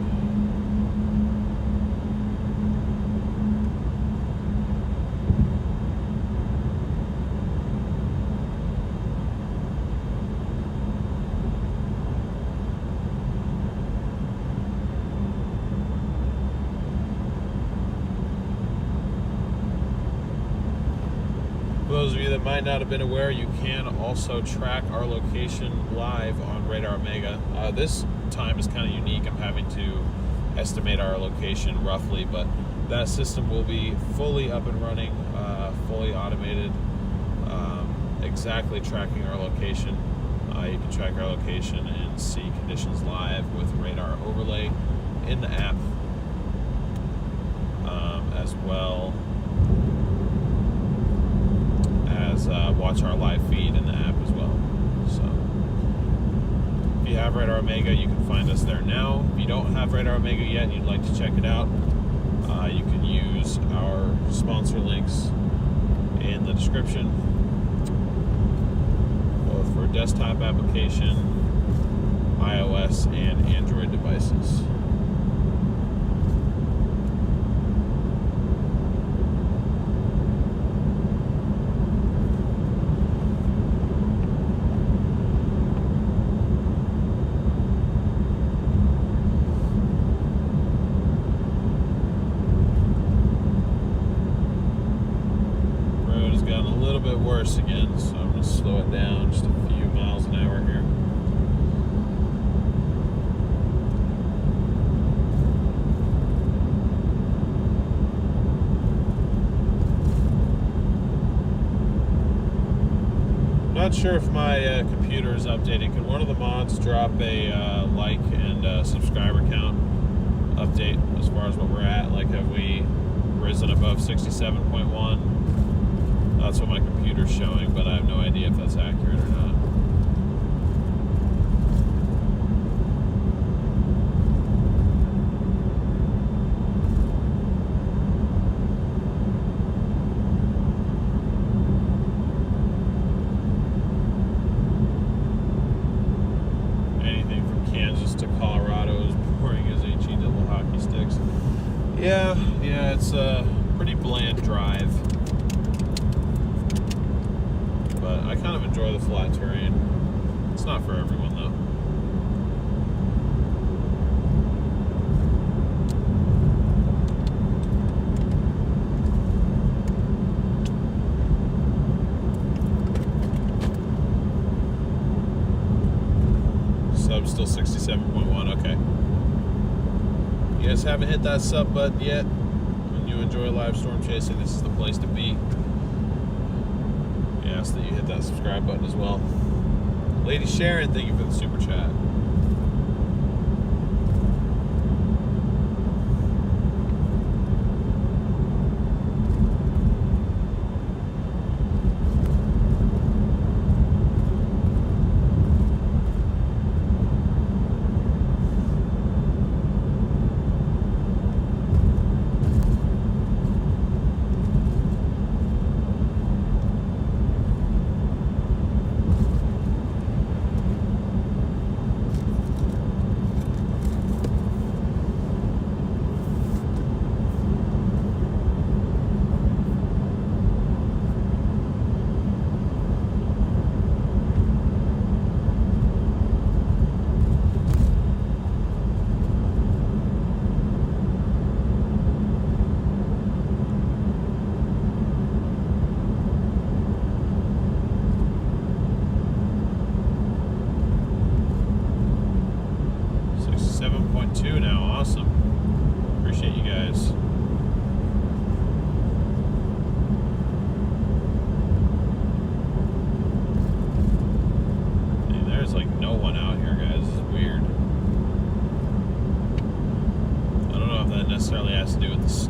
For those of you that might not have been aware, you can also track our location live on Radar Omega. This time is kind of unique. I'm having to estimate our location roughly, but that system will be fully up and running, fully automated, exactly tracking our location. You can track our location and see conditions live with radar overlay in the app, as well as watch our live feed in the app as well. So if you have Radar Omega, you can find us there now. If you don't have Radar Omega yet and you'd like to check it out, you can use our sponsor links in the description, both for desktop application, iOS and Android devices. Worse again, so I'm going to slow it down just a few miles an hour here. Not sure if my computer is updating. Can one of the mods drop a like and subscriber count update as far as what we're at? Like, have we risen above 67.1? That's what my computer's showing, but I have no idea if that's accurate or not. Anything from Kansas to Colorado is boring as HE double hockey sticks. Yeah, it's a pretty bland drive. But I kind of enjoy the flat terrain. It's not for everyone, though. Sub still 67.1, okay. You guys haven't hit that sub button yet? When you enjoy live storm chasing, this is the place to be. Ask that you hit that subscribe button as well. Lady Sharon, thank you for the super chat.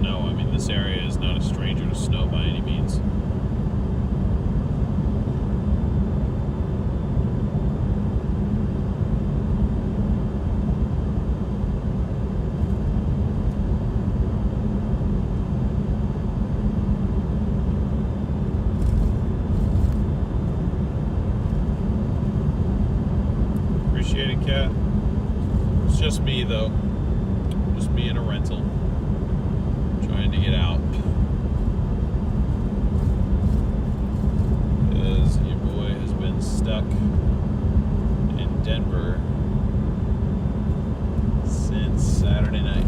snow. I mean, this area is not a stranger to snow by any means. Appreciate it, Cat. It's just me, though. Just me in a rental. Trying to get out. Because your boy has been stuck in Denver since Saturday night.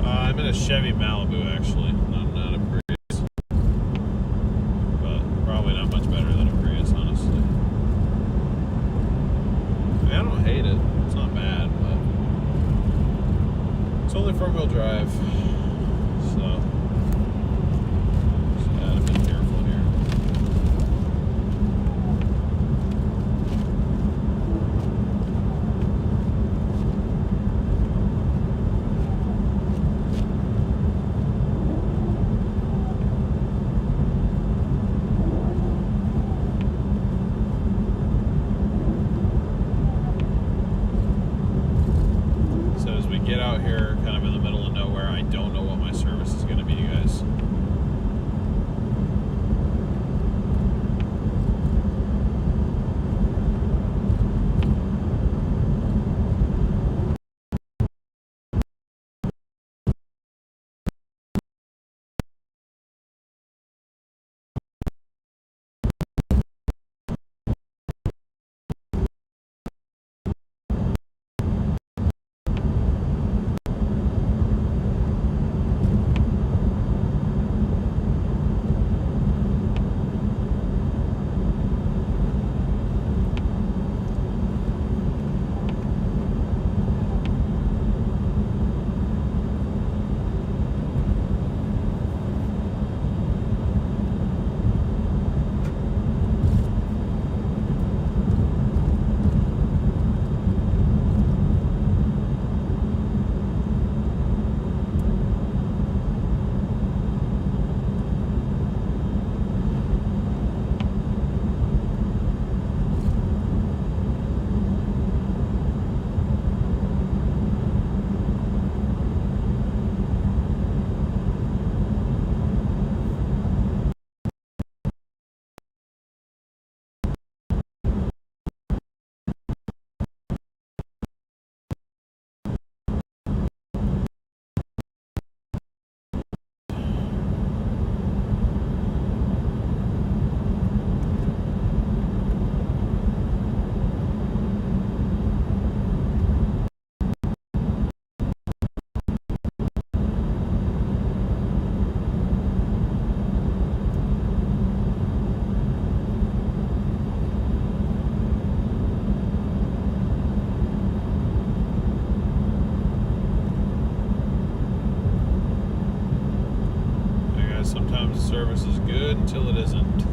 I'm in a Chevy Malibu, actually. Not a Prius. But probably not much better than a Prius, honestly. I mean, I don't hate it. It's not bad, but it's only front-wheel drive. So, just gotta be careful here. Get out here kind of in the middle of nowhere. I don't know what my service is going to be, you guys. Sometimes the service is good until it isn't.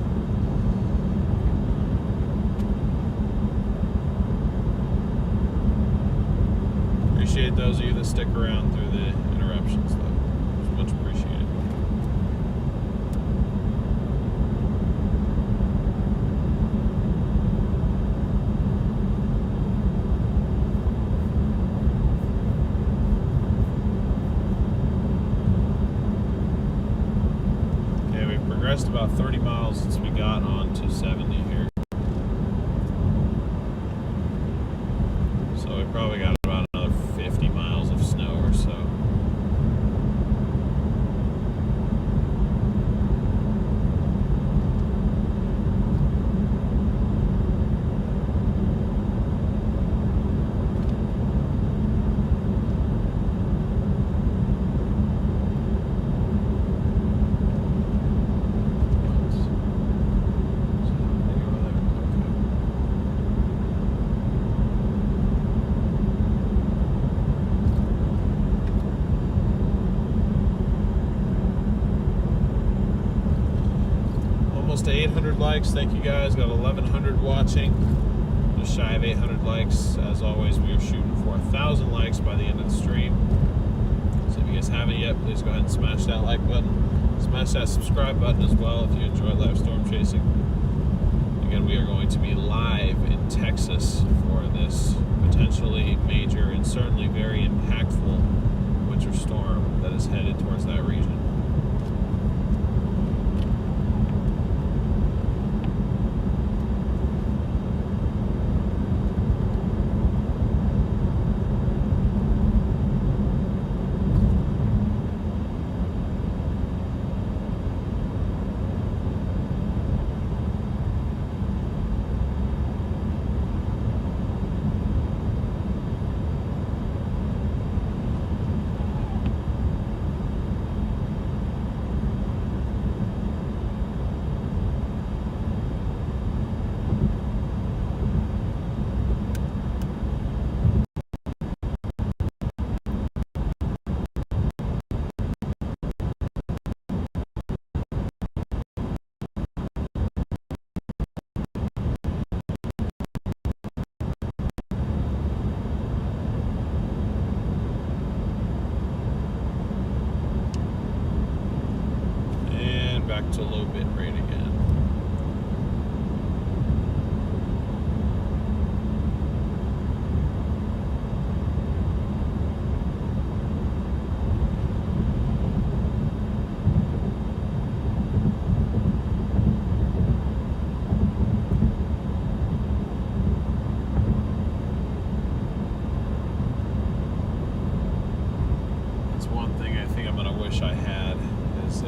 those of you that stick around through the interruptions, though. It's much appreciated. Okay, we've progressed about 30 miles since we got on to 70 here. So we probably got about another 50 miles of snow or so. Almost 800 likes. Thank you guys. Got 1,100 watching. Just shy of 800 likes. As always, we are shooting for 1,000 likes by the end of the stream. So if you guys haven't yet, please go ahead and smash that like button. Smash that subscribe button as well if you enjoy live storm chasing. Again, we are going to be live in Texas for this potentially major and certainly very impactful winter storm that is headed towards that region. Back to low bit rate again. That's one thing I think I'm going to wish I had is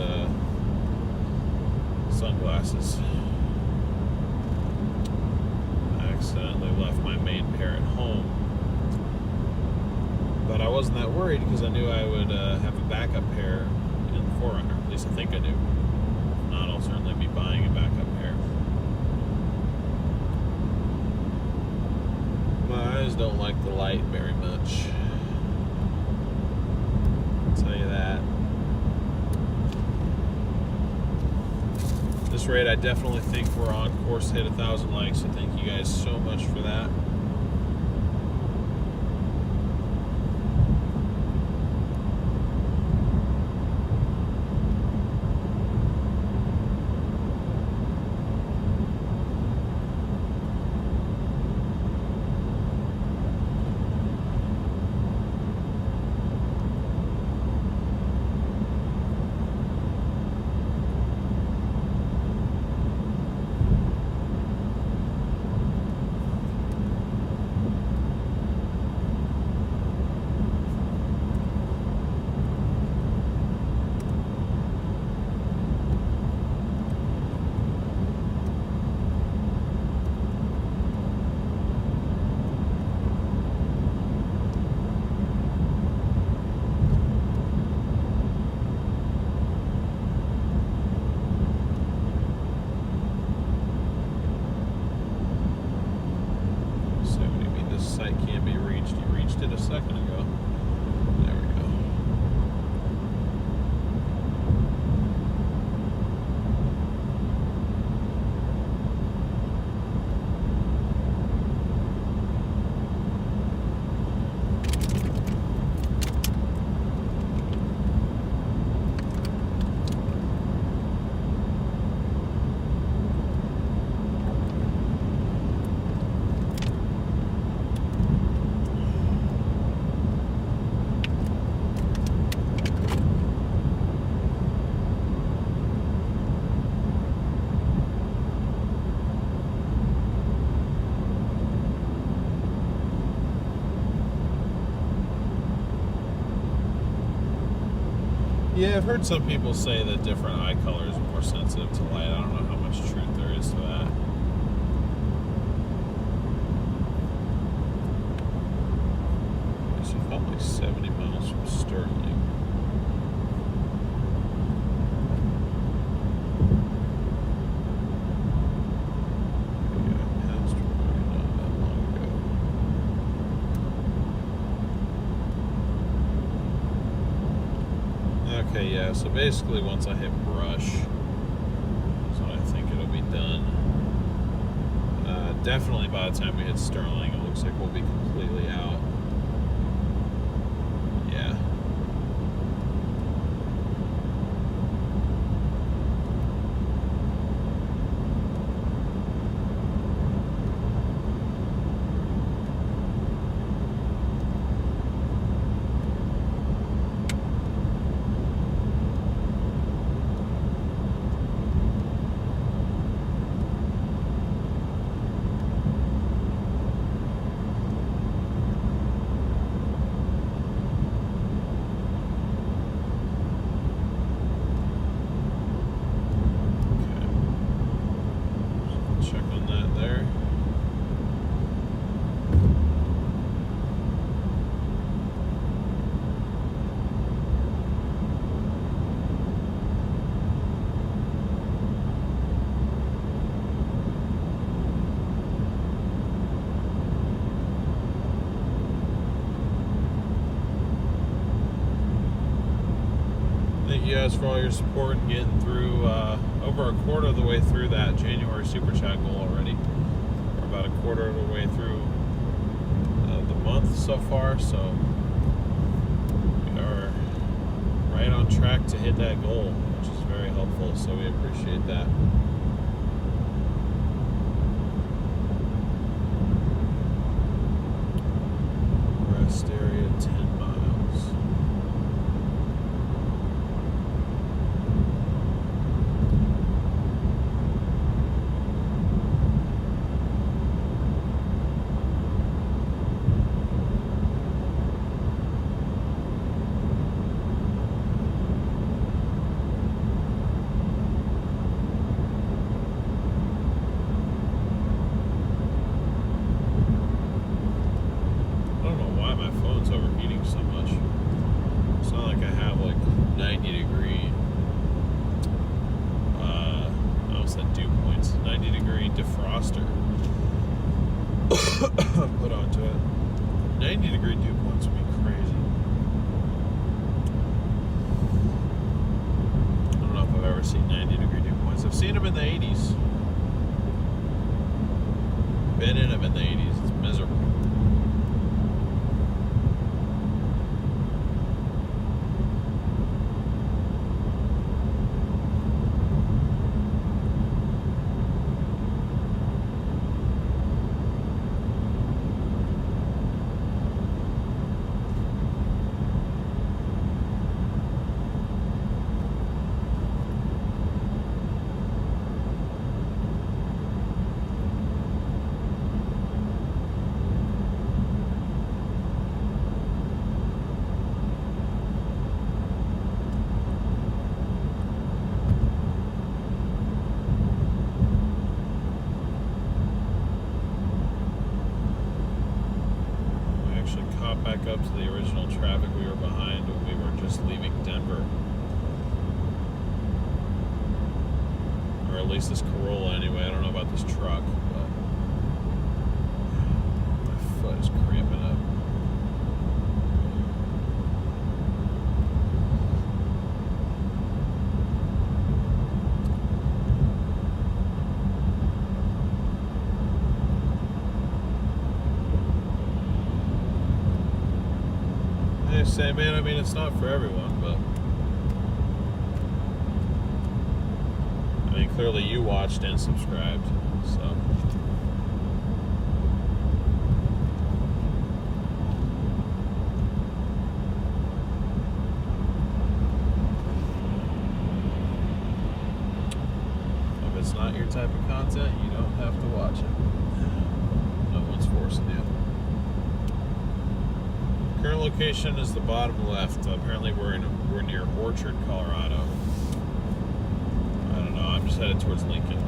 sunglasses. I accidentally left my main pair at home, but I wasn't that worried because I knew I would have a backup pair in the 4Runner. At least I think I do. If not, I'll certainly be buying a backup pair. My eyes don't like the light very much. I'll tell you that. At this rate, I definitely think we're on course to hit 1,000 likes, so thank you guys so much for that. did a second ago. There we go. Yeah, I've heard some people say that different eye colors are more sensitive to light. I don't know how much truth there is to that. So it felt like 70 miles from Sterling. Yeah, passed Roy not that long ago. Okay, yeah, so basically once I hit brush, that's when I think it'll be done. Definitely by the time we hit Sterling, it looks like we'll be completely out. Yeah. Check on that there. Thank you guys for all your support and getting through over a quarter of the way through that January Super Chat goal already. We're about a quarter of the way through the month so far, so we are right on track to hit that goal, which is very helpful, so we appreciate that. Rest area 10 miles. Overheating so much. It's not like I have like 90 degree I almost said dew points, 90 degree defroster put onto it. 90 degree dew points would be crazy. I don't know if I've ever seen 90 degree dew points. I've seen them in the 80s. Been in them in the 80s. It's miserable. Back up to the original traffic we were behind when we were just leaving Denver. Or at least this Corolla anyway. I don't know about this truck, but my foot is cramping up. Say, man, I mean, it's not for everyone, but I mean, clearly you watched and subscribed, so. If it's not your type of content, you don't have to watch it. No one's forcing you. Currently location is the bottom left. Apparently we're near Orchard, Colorado. I don't know. I'm just headed towards Lincoln.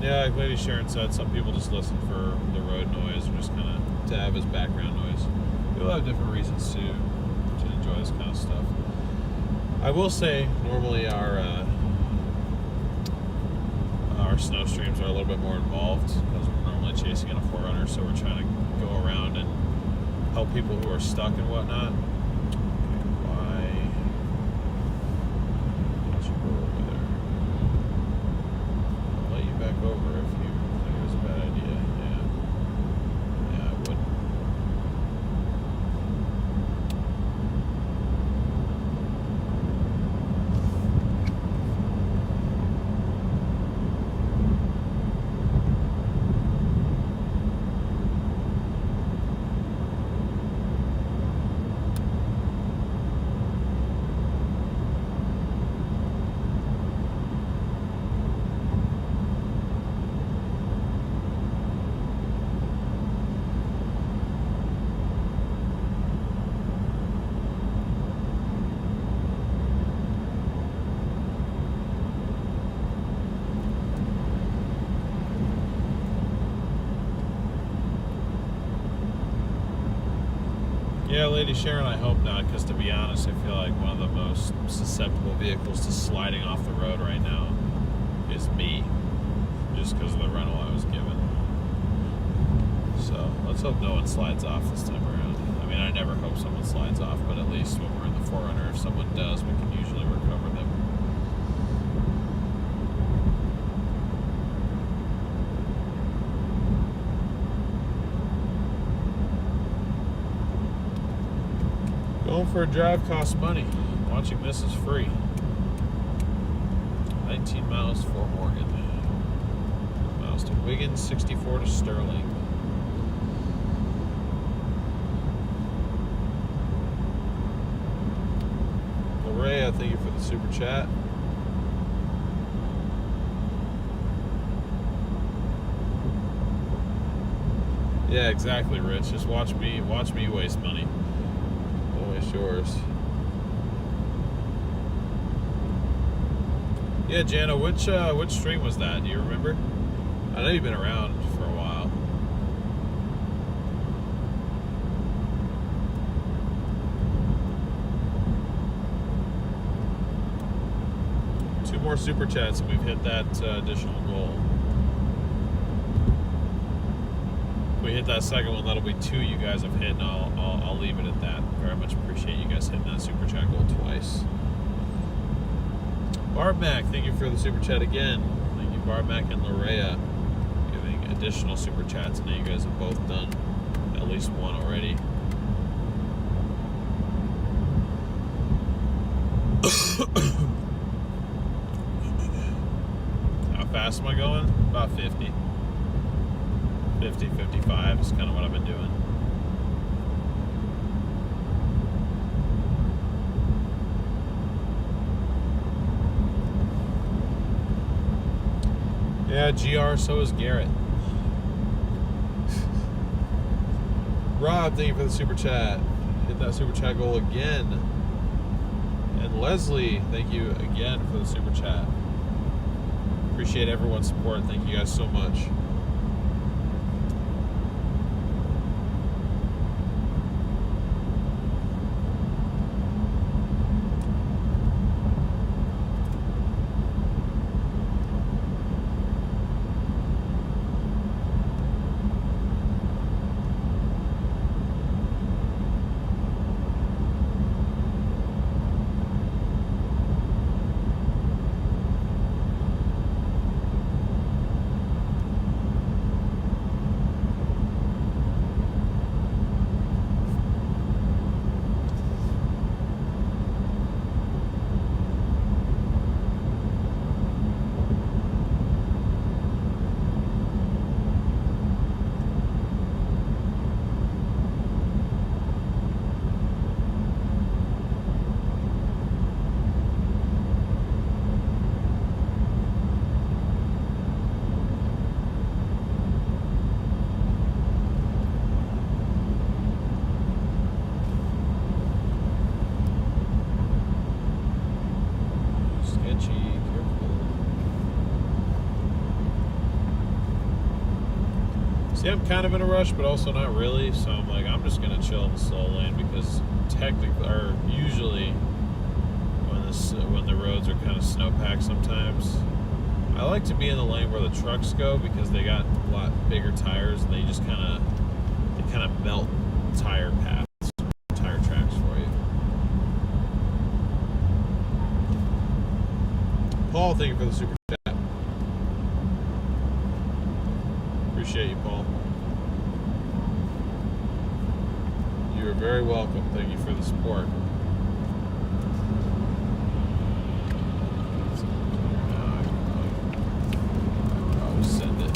Yeah, like Lady Sharon said, some people just listen for the road noise or just kind of to have as background noise. People have different reasons to enjoy this kind of stuff. I will say, normally our snow streams are a little bit more involved because we're normally chasing in a 4Runner, so we're trying to go around and help people who are stuck and whatnot. Why don't you go over there? I'll let you back over if you think it was a bad idea. Yeah, I would. Yeah, Lady Sharon, I hope not, because to be honest, I feel like one of the most susceptible vehicles to sliding off the road right now is me, just because of the rental I was given. So let's hope no one slides off this time around. I mean, I never hope someone slides off, but at least when we're in the 4Runner, if someone does, we can usually recover them. Going for a drive costs money. Watching this is free. 19 miles for Morgan. Miles to Wiggins, 64 to Sterling. Lorrea, thank you for the super chat. Yeah, exactly, Rich. Just watch me waste money. Waste yours. Yeah, Jana, which stream was that? Do you remember? I know you've been around for a while. Two more super chats and we've hit that additional goal. If we hit that second one, that'll be 2 you guys have hit, and I'll leave it at that. Very much appreciate you guys hitting that super chat goal twice. Barb Mac, thank you for the super chat again. Thank you, Barb Mac and Lorrea, giving additional super chats. I know you guys have both done at least one already. How fast am I going? About 50. 50, 55 is kind of what I've been doing. Yeah, GR, so is Garrett. Rob, thank you for the super chat. Hit that super chat goal again. And Leslie, thank you again for the super chat. Appreciate everyone's support. Thank you guys so much. See, I'm kind of in a rush, but also not really. So I'm like, I'm just gonna chill in the slow lane because technically, or usually, when the roads are kind of snowpacked, sometimes I like to be in the lane where the trucks go because they got a lot bigger tires and they kind of melt tire paths, tire tracks for you. Paul, thank you for the super chat. Appreciate you, Paul. You are very welcome. Thank you for the support. I'll send it.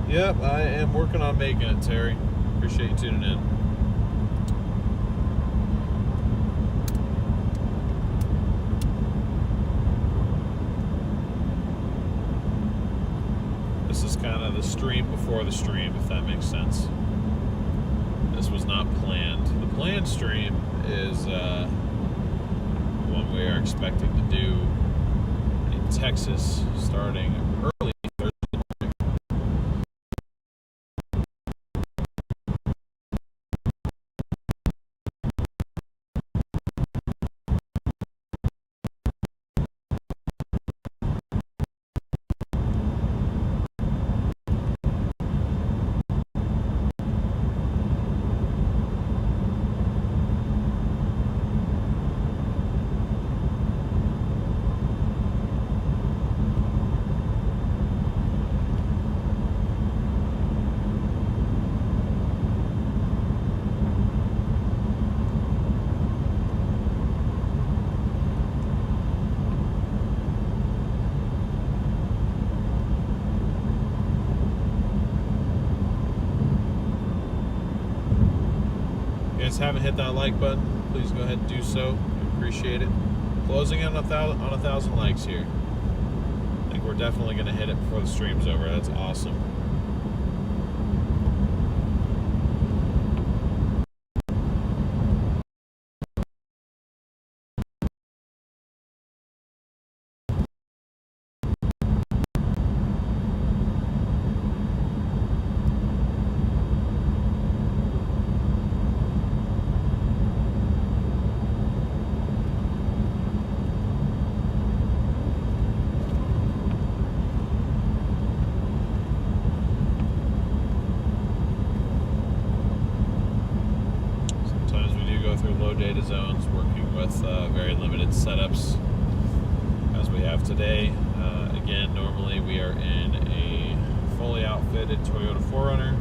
Yep, I am working on making it, Terry. Appreciate you tuning in. This is kind of the stream before the stream, if that makes sense. This was not planned. The planned stream is one we are expecting to do in Texas starting early Thursday morning. Haven't hit that like button, please go ahead and do so. I appreciate it. Closing in on 1,000 likes here. I think we're definitely going to hit it before the stream's over. That's awesome. Data zones, working with very limited setups as we have today. Again, normally we are in a fully outfitted Toyota 4Runner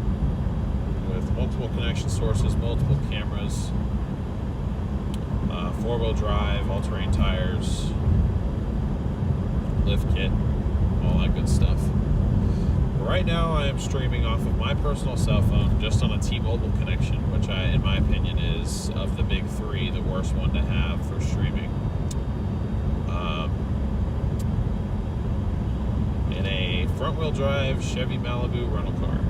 with multiple connection sources, multiple cameras, 4-wheel drive, all-terrain tires, lift kit, all that good stuff. Right now I am streaming off of my personal cell phone just on a T-Mobile connection, which in my opinion is, of the big three, the worst one to have for streaming. In a front-wheel drive Chevy Malibu rental car.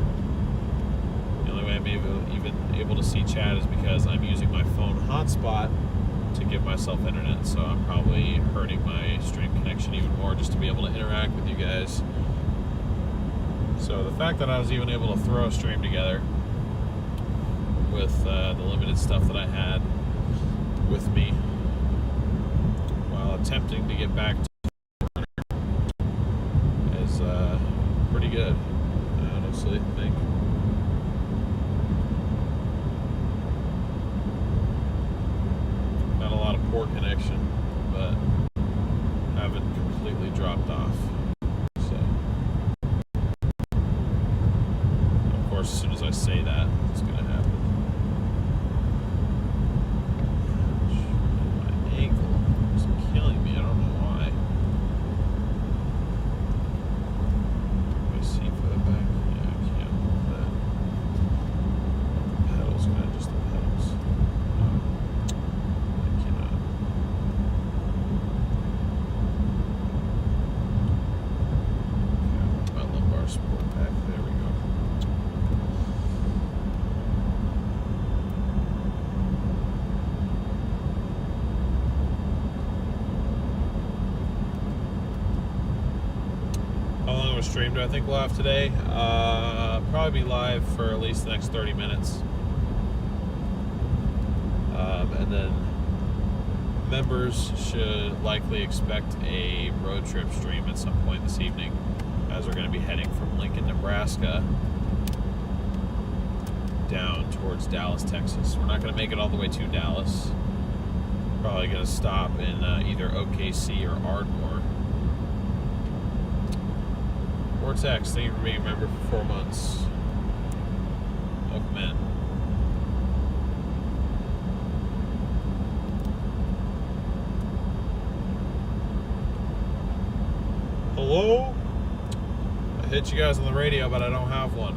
The only way I'm even able to see chat is because I'm using my phone hotspot to give myself internet, so I'm probably hurting my stream connection even more just to be able to interact with you guys. So the fact that I was even able to throw a stream together with the limited stuff that I had with me while attempting to get back to is pretty good, I honestly think. Not a lot of poor connection, but haven't completely dropped off. As soon as I say that, it's going to happen. of a stream do I think we'll have today? Probably be live for at least the next 30 minutes. And then members should likely expect a road trip stream at some point this evening, as we're going to be heading from Lincoln, Nebraska down towards Dallas, Texas. We're not going to make it all the way to Dallas. Probably going to stop in either OKC or Ardmore. Vortex, thank you for being a member for 4 months. Welcome in. Hello? I hit you guys on the radio, but I don't have one.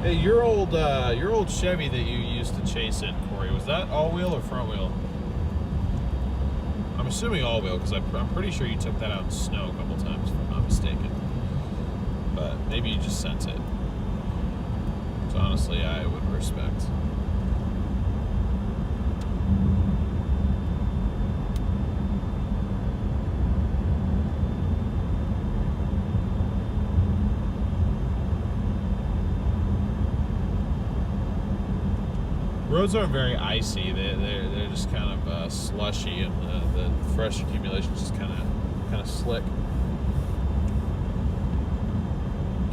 Hey, your old Chevy that you used to chase in, Corey, was that all-wheel or front-wheel? I'm assuming all-wheel, because I'm pretty sure you took that out in snow a couple times, if I'm not mistaken. But maybe you just sent it. So honestly, I would respect. Roads aren't very icy. They're just kind of slushy, and the fresh accumulation is just kind of slick.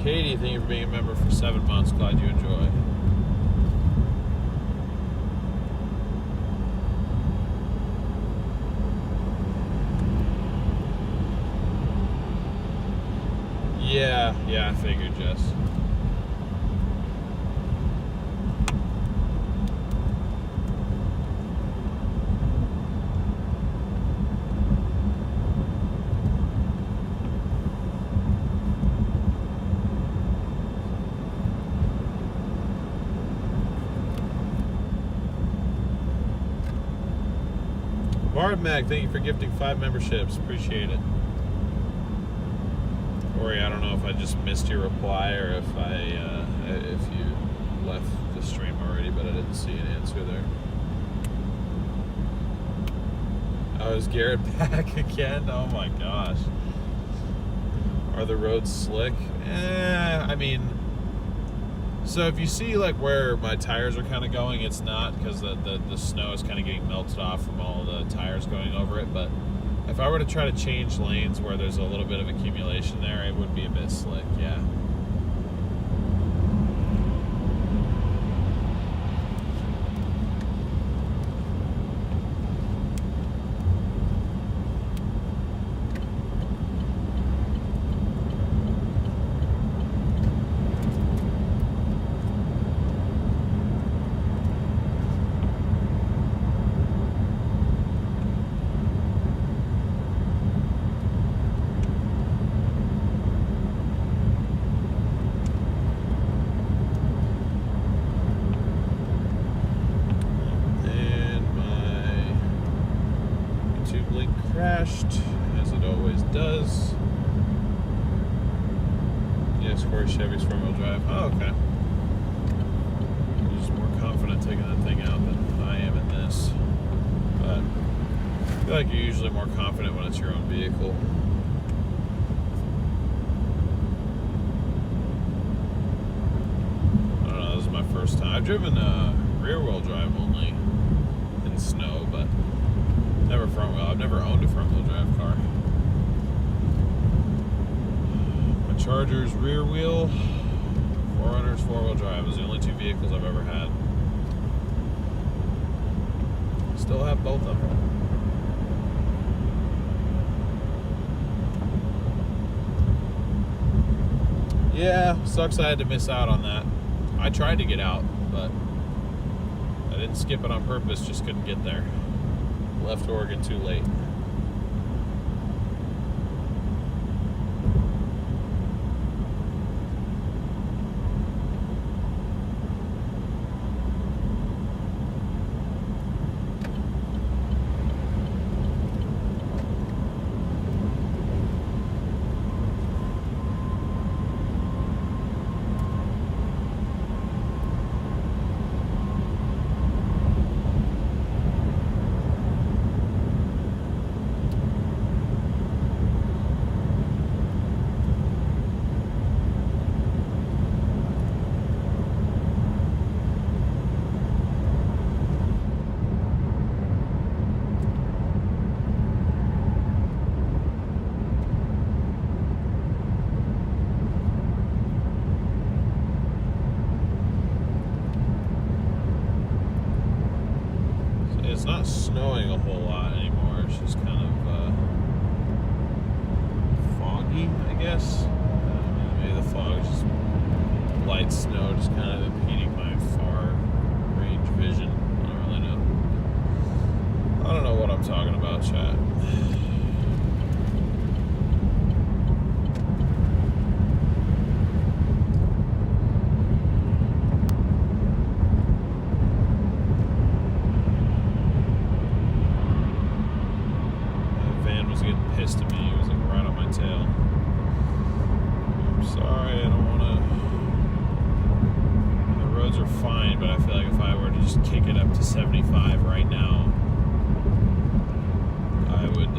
Katie, thank you for being a member for 7 months. Glad you enjoy. Yeah, I figured, Jess. Barb Mag, thank you for gifting 5 memberships. Appreciate it. Corey, I don't know if I just missed your reply or if you left the stream already, but I didn't see an answer there. Oh, is Garrett back again? Oh my gosh. Are the roads slick? I mean, so if you see like where my tires are kind of going, it's not, because the snow is kind of getting melted off from all the tires going over it. But if I were to try to change lanes where there's a little bit of accumulation there, it would be a bit slick, yeah. Crashed, as it always does. Yes, Corey, Chevy's front-wheel drive. Oh, okay. I'm just more confident taking that thing out than I am in this. But I feel like you're usually more confident when it's your own vehicle. I don't know, this is my first time. I've driven rear-wheel drive only in snow, but never front wheel. I've never owned a front wheel drive car. My Charger's rear wheel, 4Runner's 4-wheel drive. Those are the only 2 vehicles I've ever had. Still have both of them. Yeah, sucks I had to miss out on that. I tried to get out, but I didn't skip it on purpose, just couldn't get there. Left Oregon too late. a whole lot anymore. It's just kind of foggy, I guess. Maybe the fog is just light snow, just kind of impeding my far range vision. I don't really know. I don't know what I'm talking about, chat. Pissed at me. He was like right on my tail. I'm sorry, I don't want to. The roads are fine, but I feel like if I were to just kick it up to 75 right now, I would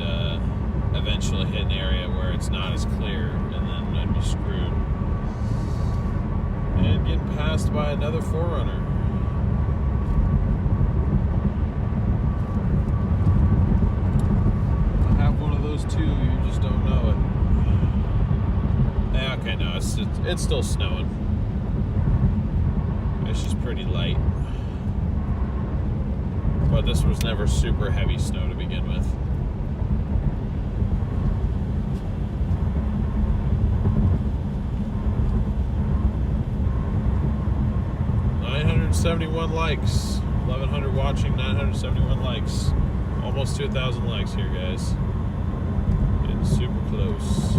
eventually hit an area where it's not as clear, and then I'd be screwed. And getting passed by another 4Runner. Too, you just don't know it. Okay, no, it's still snowing. It's just pretty light. But this was never super heavy snow to begin with. $971 likes. 1,100 watching, 971 likes. Almost to 1,000 likes here, guys. Super close.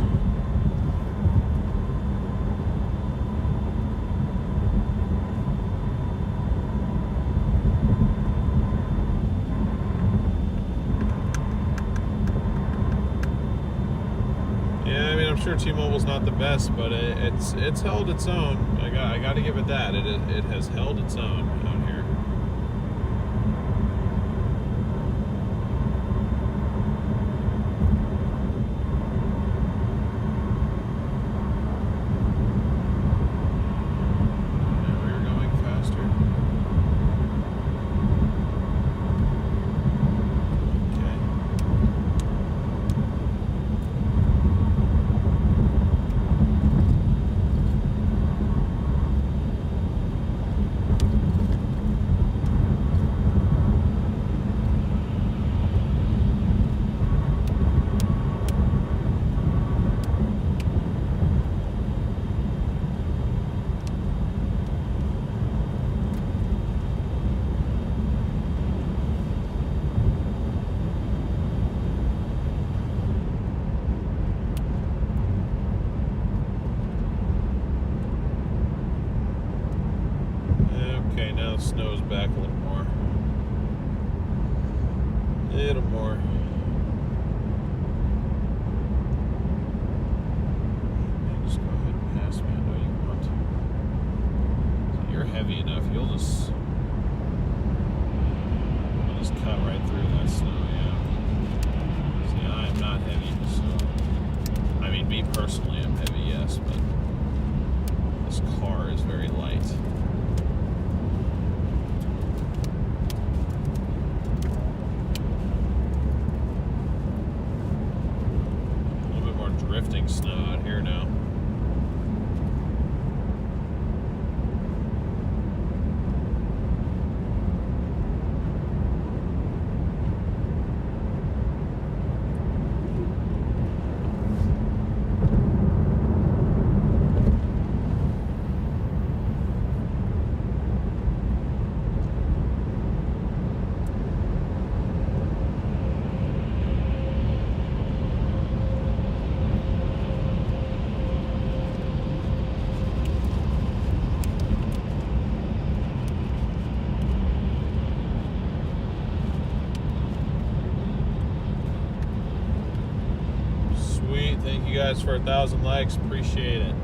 Yeah, I mean, I'm sure T-Mobile's not the best, but it's held its own. I got to give it that. It has held its own out here. Snow's back a little more. A little more. Just go ahead and pass me. I know you want. So you're heavy enough. You'll just cut right through that snow. Yeah. See, I am not heavy, so I mean, me personally, I'm heavy, yes, but this car is very light. Drifting snow out here now. Thank you guys for 1,000 likes. Appreciate it.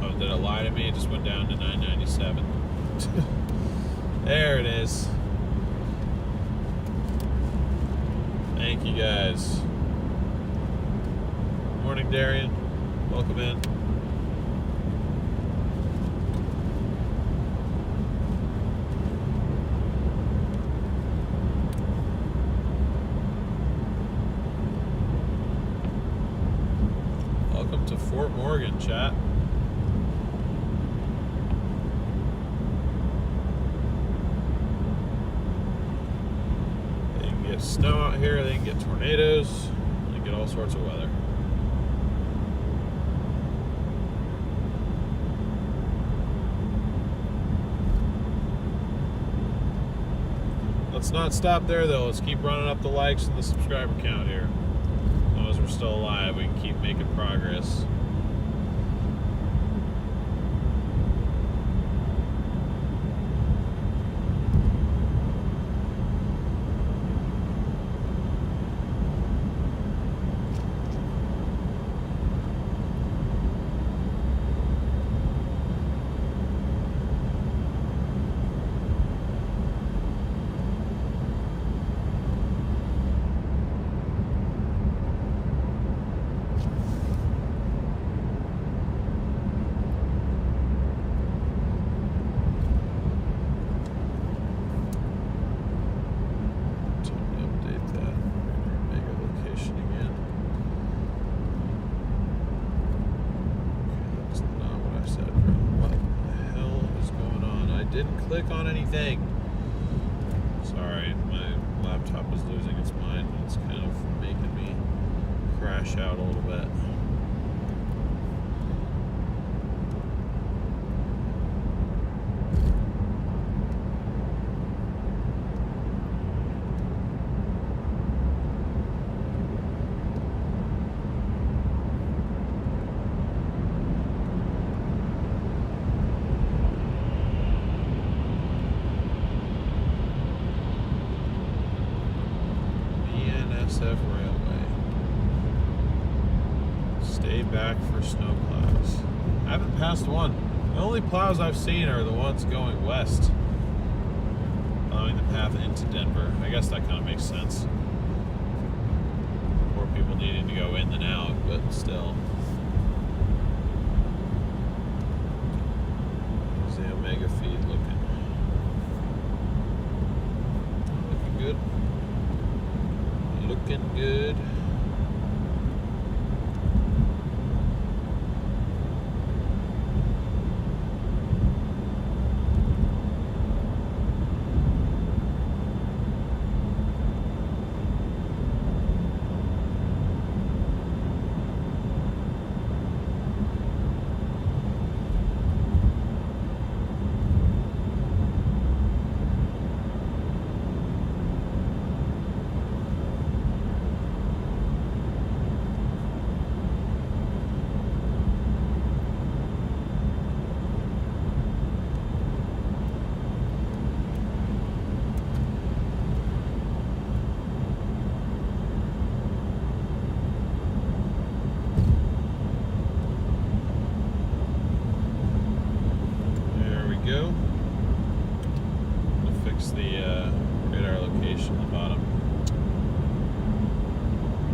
Oh, did it lie to me? It just went down to 997. There it is. Thank you guys. Morning, Darian. Welcome in. Fort Morgan, chat. They can get snow out here, they can get tornadoes, they can get all sorts of weather. Let's not stop there though. Let's keep running up the likes and the subscriber count here. As long as we're still alive, we can keep making progress. Click on anything. Sorry, my laptop is losing its mind. It's kind of making me crash out a little bit. Railway. Stay back for snow plows. I haven't passed one. The only plows I've seen are the ones going west, allowing the path into Denver. I guess that kind of makes sense. More people needing to go in than out, but still. How's the Omega feed looking? Looking good. Looking good. Go. We'll fix the radar location in the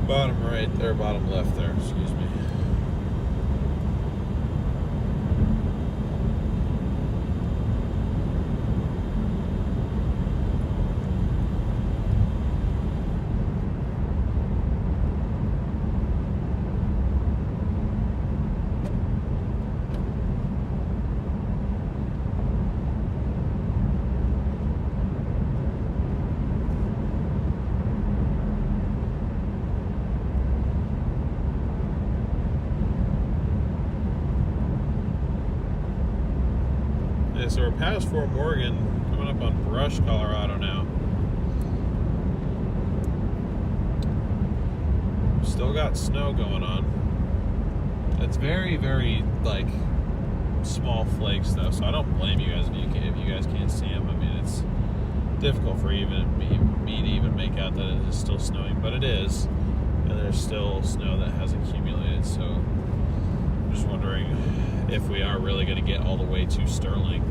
bottom right there, bottom left there, excuse me. So we're past Fort Morgan, coming up on Brush, Colorado now. Still got snow going on. It's very, very, like, small flakes though, so I don't blame you guys if you guys can't see them. I mean, it's difficult for even me to even make out that it is still snowing, but it is. And there's still snow that has accumulated, so I'm just wondering if we are really going to get all the way to Sterling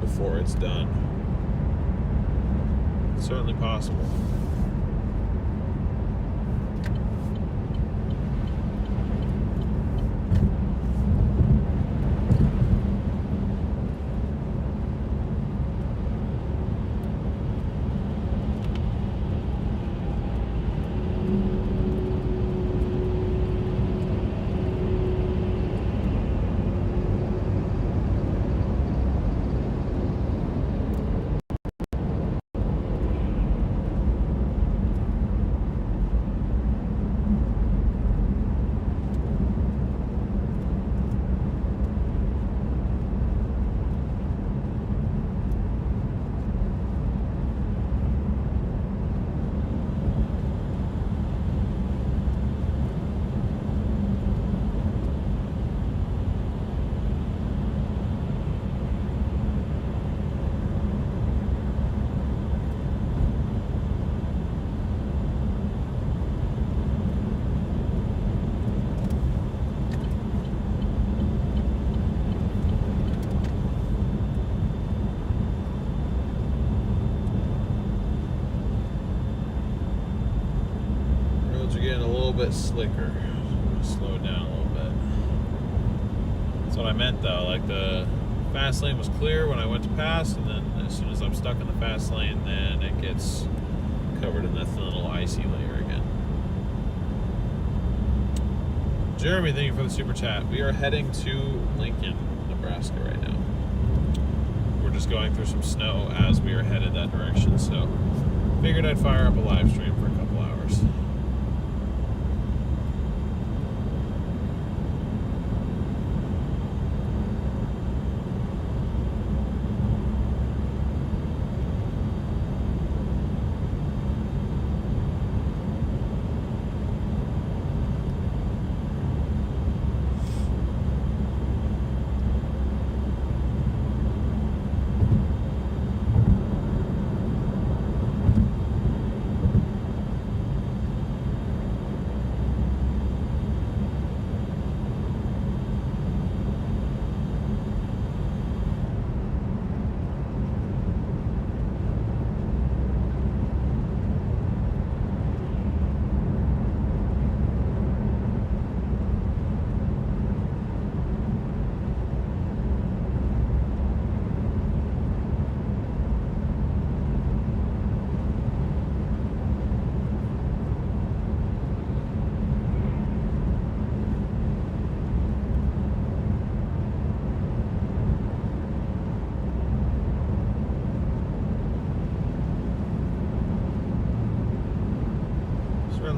before it's done. It's certainly possible. bit slicker. Slow it down a little bit. That's what I meant though. Like the fast lane was clear when I went to pass, and then as soon as I'm stuck in the fast lane, then it gets covered in that thin little icy layer again. Jeremy, thank you for the super chat. We are heading to Lincoln, Nebraska right now. We're just going through some snow as we are headed that direction, so figured I'd fire up a live stream for a couple hours.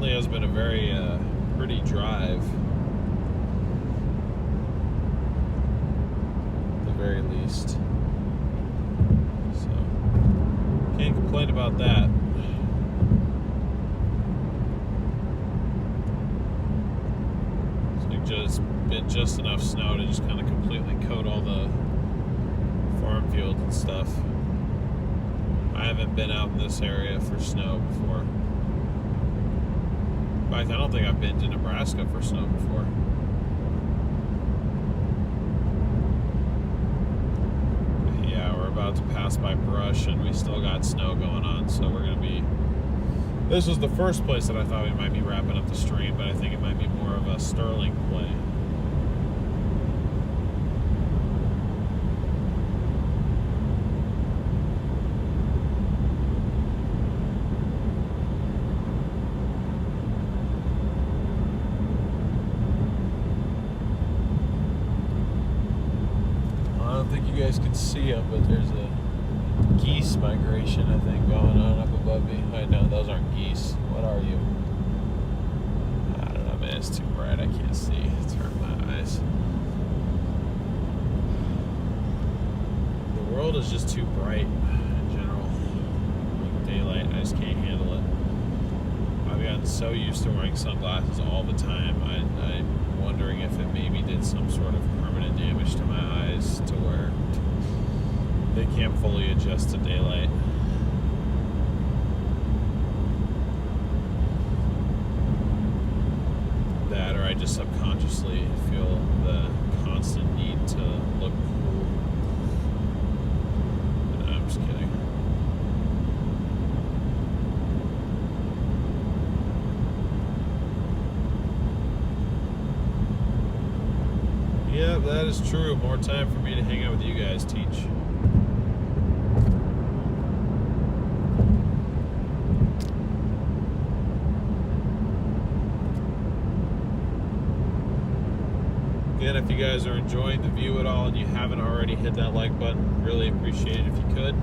Has been a very pretty drive, at the very least. So can't complain about that. It's like just been just enough snow to just kind of completely coat all the farm fields and stuff. I haven't been out in this area for snow before. In fact, I don't think I've been to Nebraska for snow before. Yeah, we're about to pass by brush and we still got snow going on, so we're going to be... This was the first place that I thought we might be wrapping up the stream, but I think it might be more of a Sterling play. You guys can see them, but there's a geese migration, I think, going on up above me. I know those aren't geese. What are you? I don't know, man. It's too bright. I can't see. It's hurting my eyes. The world is just too bright in general. Like daylight, I just can't handle it. I've gotten so used to wearing sunglasses all the time. I'm wondering if it maybe did some sort of permanent damage to my eyes to where they can't fully adjust to daylight. That, or I just subconsciously feel the constant need to look cool. No, I'm just kidding. Yeah, that is true. More time for me to hang out with you guys, Teach. Again, if you guys are enjoying the view at all and you haven't already, hit that like button. Really appreciate it if you could.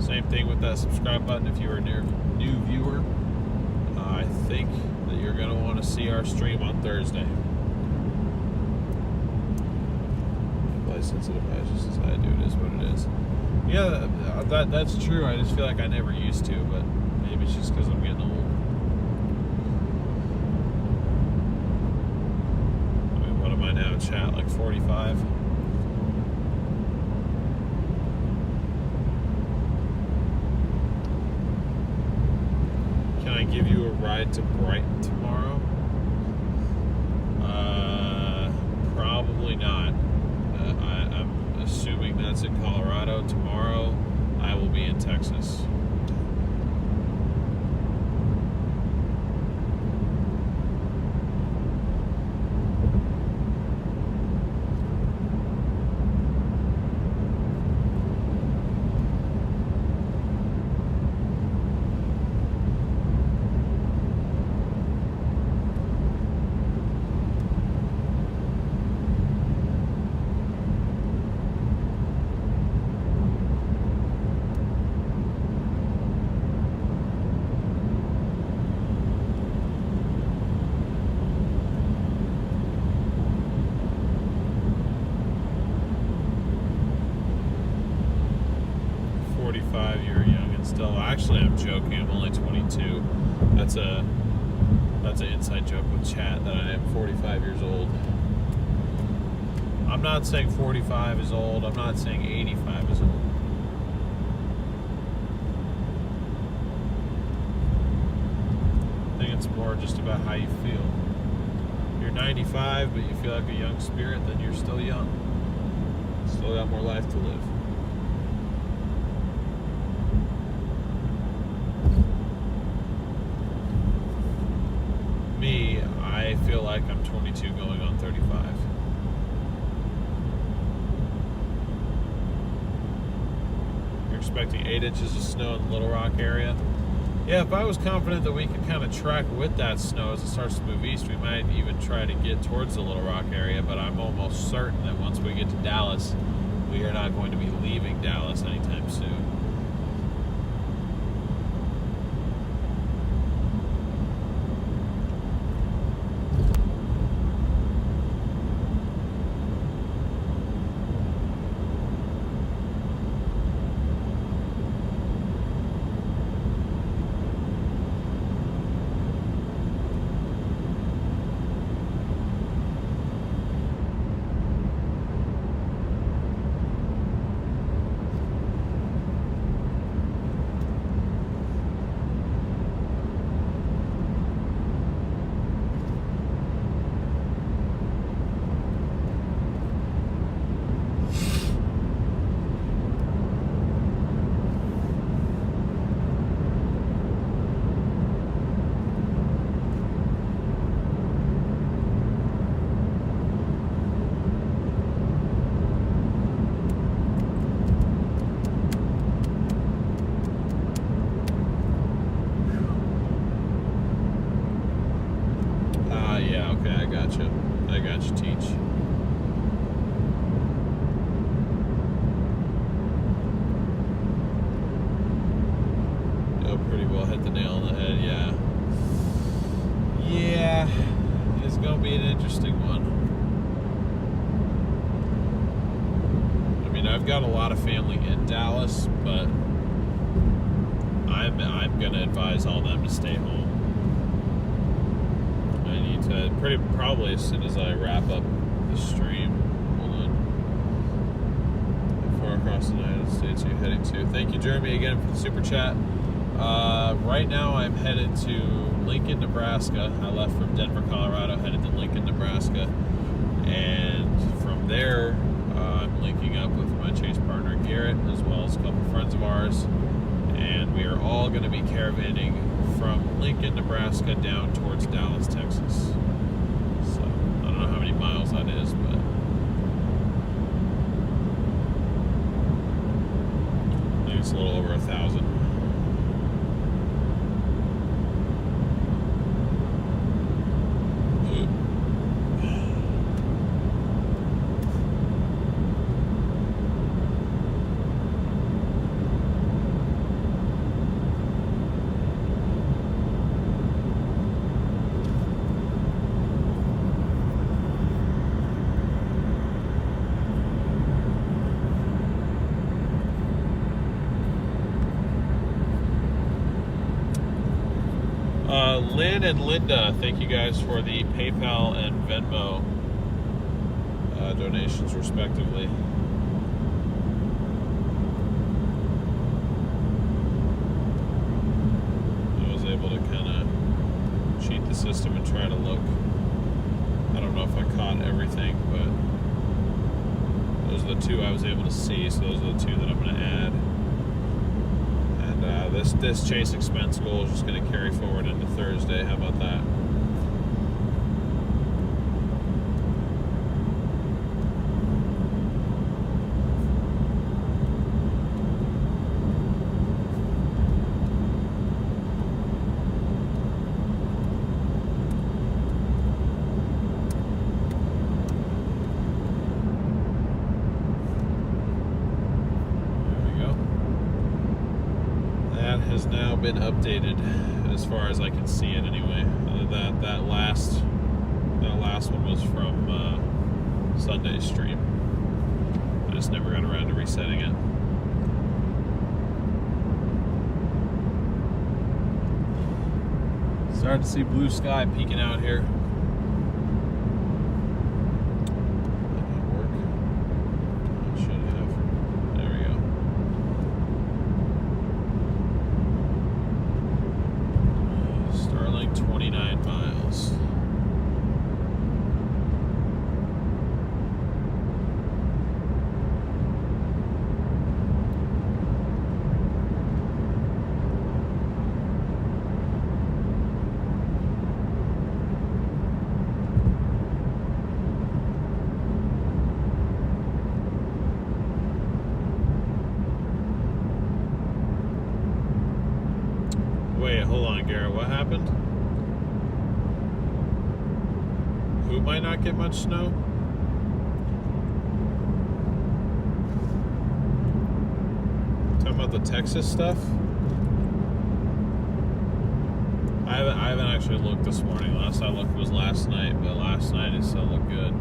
Same thing with that subscribe button if you're a new viewer. I think that you're going to want to see our stream on Thursday. Play sensitive patches as I do, it is what it is. Yeah, that's true. I just feel like I never used to, but maybe it's just because I'm getting old. I mean, what am I now, chat? Like 45? Can I give you a ride to Brighton tomorrow? Probably not. I'm be in Texas. You're young and still. Actually, I'm joking. I'm only 22. That's an inside joke with chat that I am 45 years old. I'm not saying 45 is old. I'm not saying 85 is old. I think it's more just about how you feel. If you're 95, but you feel like a young spirit, then you're still young. Still got more life to live. Me, I feel like I'm 22 going on 35. You're expecting 8 inches of snow in the Little Rock area? Yeah, if I was confident that we could kind of track with that snow as it starts to move east, we might even try to get towards the Little Rock area, but I'm almost certain that once we get to Dallas, we are not going to be leaving Dallas anytime soon. I got you, Teach. Oh, pretty well hit the nail on the head, yeah. Yeah, it's going to be an interesting one. I mean, I've got a lot of family in Dallas, but I'm going to advise all of them to stay home. Probably as soon as I wrap up the stream. Hold on. How far across the United States are you heading to? Thank you, Jeremy, again for the super chat. Right now I'm headed to Lincoln, Nebraska. I left from Denver, Colorado, headed to Lincoln, Nebraska. And from there, I'm linking up with my chase partner, Garrett, as well as a couple friends of ours. And we are all going to be caravanning from Lincoln, Nebraska down towards Dallas, Texas. So, I don't know how many miles that is, but I think it's a little over 1,000. Lynn and Linda, thank you guys for the PayPal and Venmo donations, respectively. I was able to kind of cheat the system and try to look. I don't know if I caught everything, but those are the two I was able to see, so those are the two that I'm going to add. this chase expense goal is just going to carry forward into Thursday. How about that? Has now been updated as far as I can see it anyway. That last one was from Sunday's stream. I just never got around to resetting it. Starting to see blue sky peeking out here. Wait, hold on, Garrett. What happened? Who might not get much snow? Talking about the Texas stuff? I haven't actually looked this morning. Last I looked was last night, but last night it still looked good.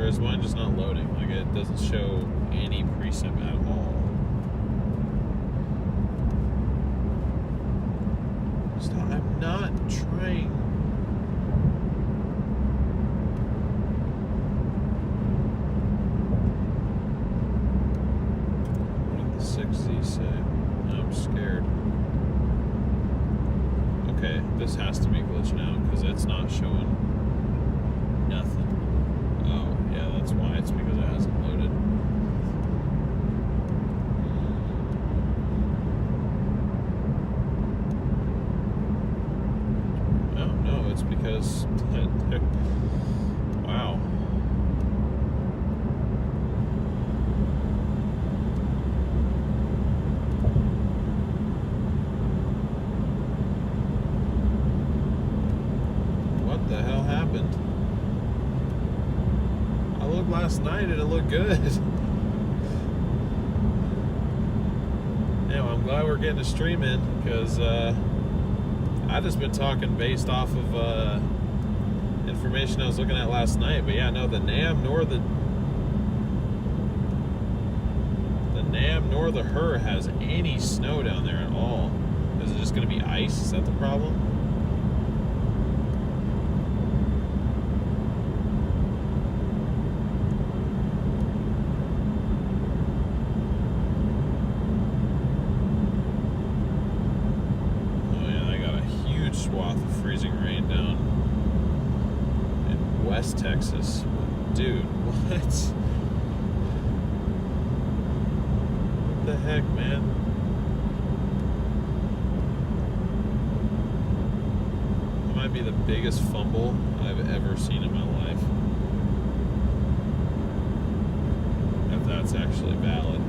Is mine just not loading? Like, it doesn't show any preset at all. I'm not trying. What did the 6Z say? I'm scared. Okay, this has to be glitching out because it's not showing nothing. Oh, yeah, that's why. It's because it hasn't loaded. Oh, no, it's because... Wow. last night and it looked good. Yeah, well, I'm glad we're getting a stream in because I just been talking based off of information I was looking at last night. But yeah, no, the NAM nor the HUR has any snow down there at all. Is it just going to be ice? Is that the problem? Oh yeah, they got a huge swath of freezing rain down in West Texas. Dude, what? What the heck, man? That might be the biggest fumble I've ever seen in my life. If that's actually valid.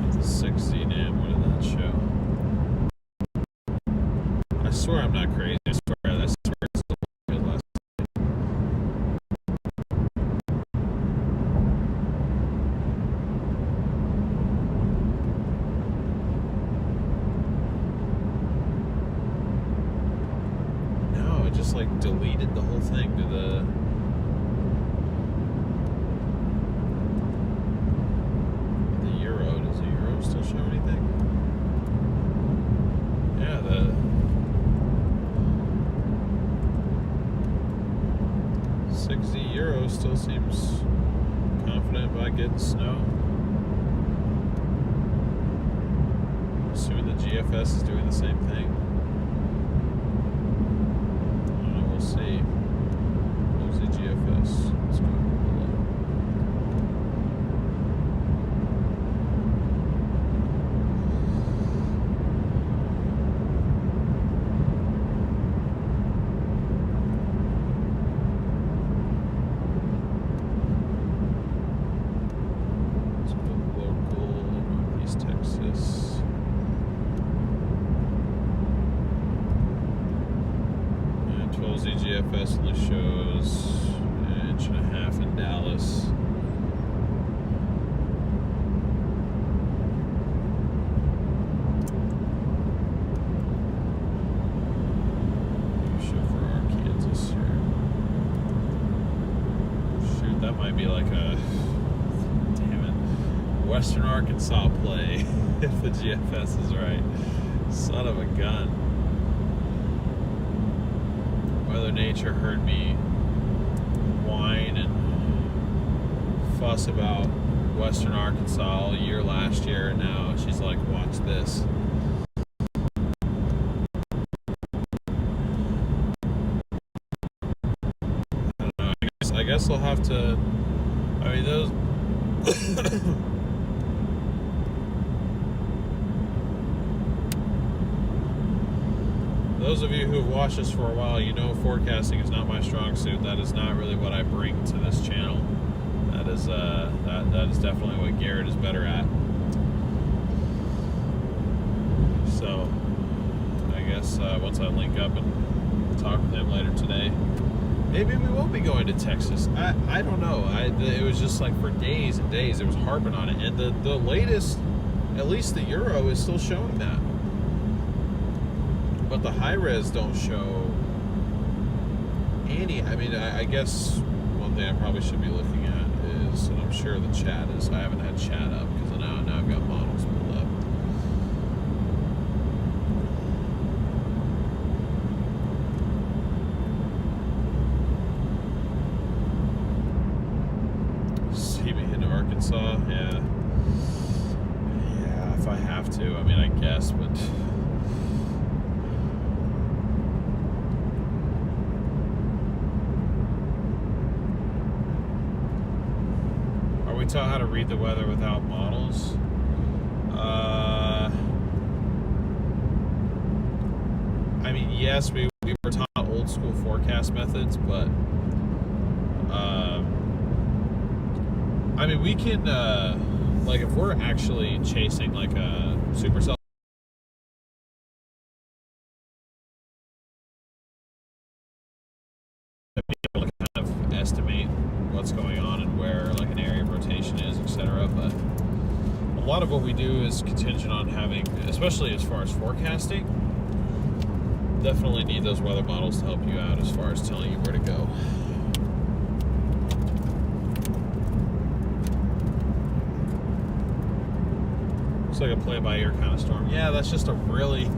It's a 6Z NAM. What did that show? I swear I'm not crazy. I swear it's good last night. No, it just like deleted the whole thing to the Euro. Does the Euro still show anything? Yeah, the 6Z Euro still seems confident about getting snow. Assuming the GFS is doing the same thing. I don't know, we'll see. What was the GFS? Let's go pull up. Let's go local, Northeast Texas. And 12Z GFS only shows an inch and a half in Dallas. Show for Arkansas here. Shoot, that might be like a, damn it, Western Arkansas play if the GFS is right. Son of a gun. Mother Nature heard me whine and fuss about Western Arkansas all year last year, and now she's like, watch this. I don't know, I guess I'll have to, I mean, those those of you who have watched us for a while, you know forecasting is not my strong suit. That is not really what I bring to this channel. That is that is definitely what Garrett is better at. So I guess once I link up and talk with him later today, maybe we won't be going to Texas. I don't know. It was just like for days and days it was harping on it, and the latest, at least the Euro, is still showing that. But the high res don't show any. I mean, I guess one thing I probably should be looking at is, and I'm sure the chat is, I haven't had chat up because now I've got models pulled up. See me into Arkansas? Yeah. Yeah, if I have to. I mean, I guess, but taught how to read the weather without models. I mean, yes, we were taught old school forecast methods, but I mean, we can like if we're actually chasing like a supercell be able to kind of estimate what's going on and where like an area of rotation is, etc. But a lot of what we do is contingent on having, especially as far as forecasting, definitely need those weather models to help you out as far as telling you where to go. Looks like a play-by-ear kind of storm. Yeah, that's just a really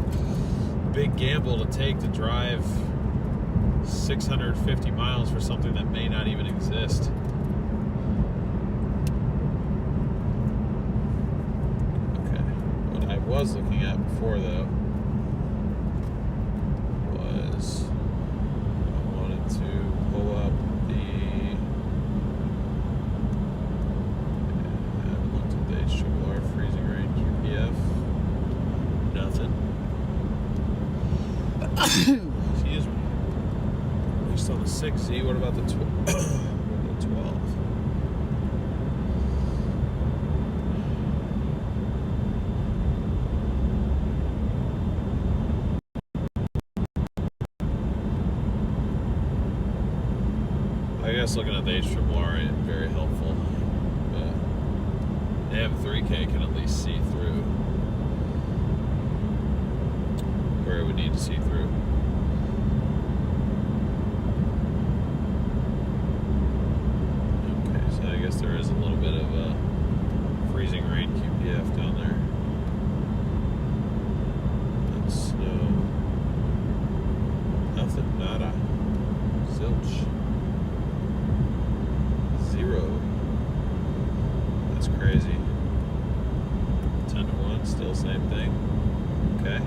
big gamble to take to drive 650 miles for something that may not even exist. Okay, what I was looking at before though was I wanted to pull up the, I haven't looked at the HRR freezing rain QPF. Nothing. Excuse me. We're still on the 6Z. What about the 12? I guess looking at the HRR ain't very helpful, but M3K can at least see through where it would need to see through. Okay, so I guess there is a little bit of a freezing rain QPF down there. And snow. Nothing, nada. Zilch. 0. That's crazy. 10 to 1, still same thing. Okay.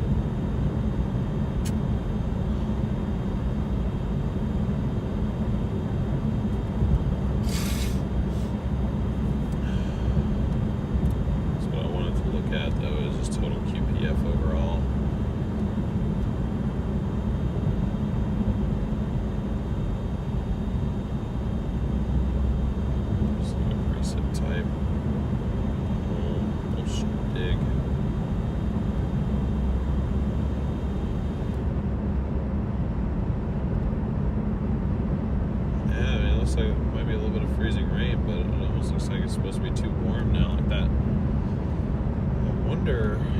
So what I wanted to look at though is just total QPF overall. Just look at preset type. Ocean dig. Yeah, I mean, it looks like it might be a little bit of freezing rain, but it almost looks like it's supposed to be too warm now, like that. I wonder if you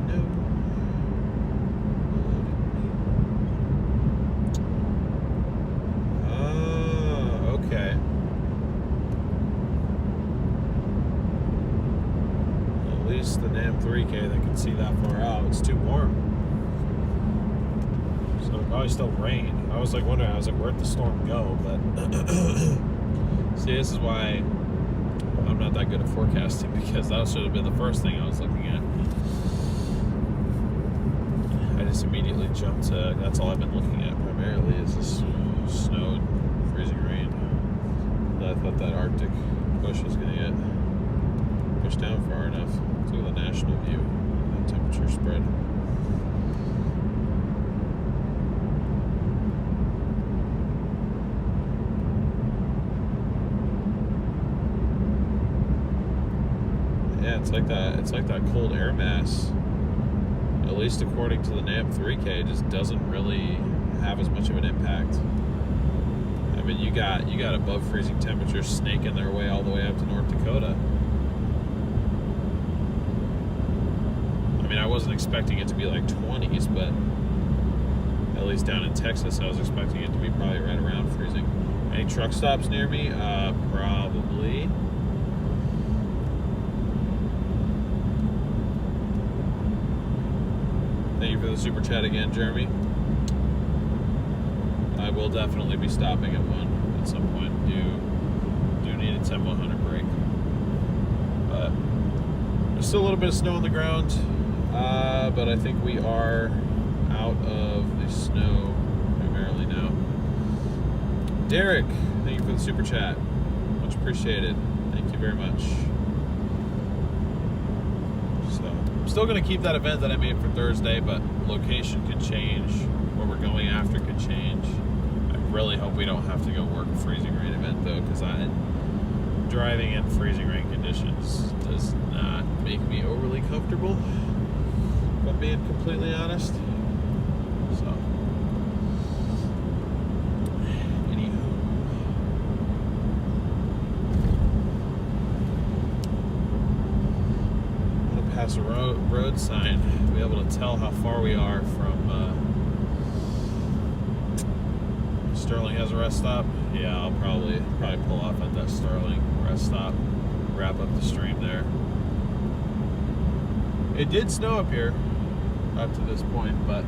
know what it means. Okay. At least the NAM 3K that can see that far out, it's too warm. So it'll probably still rain. I was like wondering, where'd the storm go? But see, this is why I'm not that good at forecasting, because that should have been the first thing I was looking at. I just immediately jumped to, that's all I've been looking at primarily, is this snow and freezing rain. I thought that Arctic push was going to get pushed down far enough. Let's look at the national view, the temperature spread. Yeah, it's like that cold air mass, at least according to the NAM 3K, just doesn't really have as much of an impact. I mean, you got above freezing temperatures snaking their way all the way up to North Dakota. I mean, I wasn't expecting it to be like 20s, but at least down in Texas, I was expecting it to be probably right around freezing. Any truck stops near me? Probably. Thank you for the super chat again, Jeremy. I will definitely be stopping at one at some point. Do need a 10-100 break. But there's still a little bit of snow on the ground, but I think we are out of the snow primarily now. Derek, thank you for the super chat. Much appreciated. Thank you very much. So I'm still going to keep that event that I made for Thursday, but location could change. Where we're going after could change. I really hope we don't have to go work a freezing rain event though, because driving in freezing rain conditions does not make me overly comfortable. if I'm being completely honest. So, anywho. I'm going to pass a road sign, be able to tell how far we are from Sterling has a rest stop. Yeah, I'll probably pull off at that Sterling rest stop, wrap up the stream there. It did snow up here up to this point, but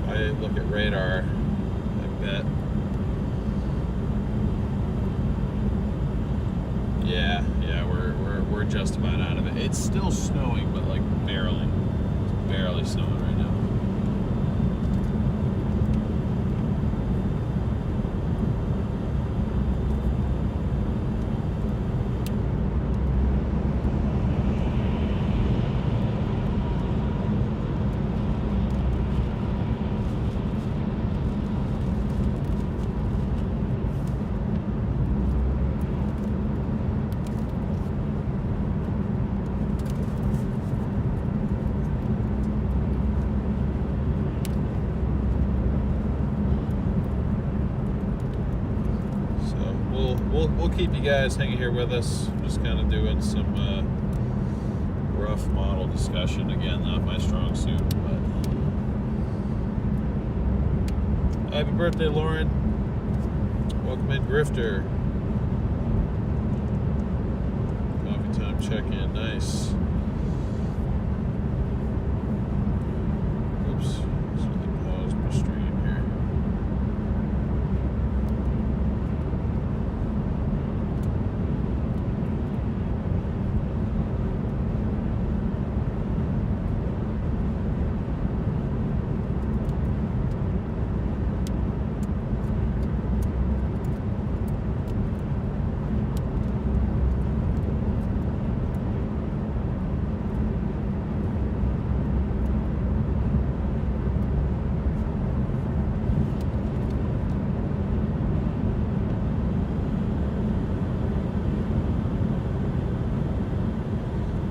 I look at radar, I bet. Yeah, we're just about out of it. It's still snowing, but like barely. It's barely snowing right now. We'll keep you guys hanging here with us. Just kind of doing some rough model discussion. Again, not my strong suit, but happy birthday, Lauren. Welcome in, Grifter. Coffee time check-in. Nice. Oops. Just really paused my stream here.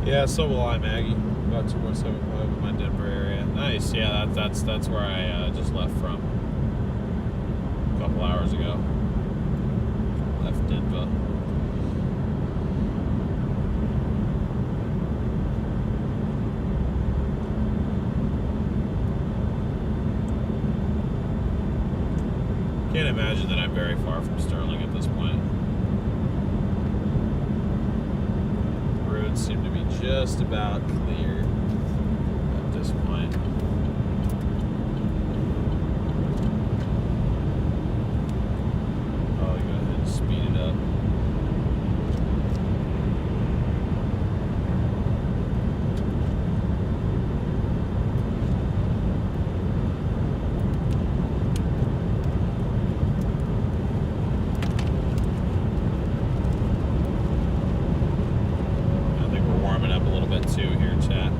Yeah, so will I, Maggie. About 2175 in my Denver area. Nice. Yeah, that's where I just left from a couple hours ago. Left Denver. Can't imagine that I'm very far from Sterling at this point. Roads seem to be just about clear at this point. Oh, go ahead and speed it up. Too here, chat.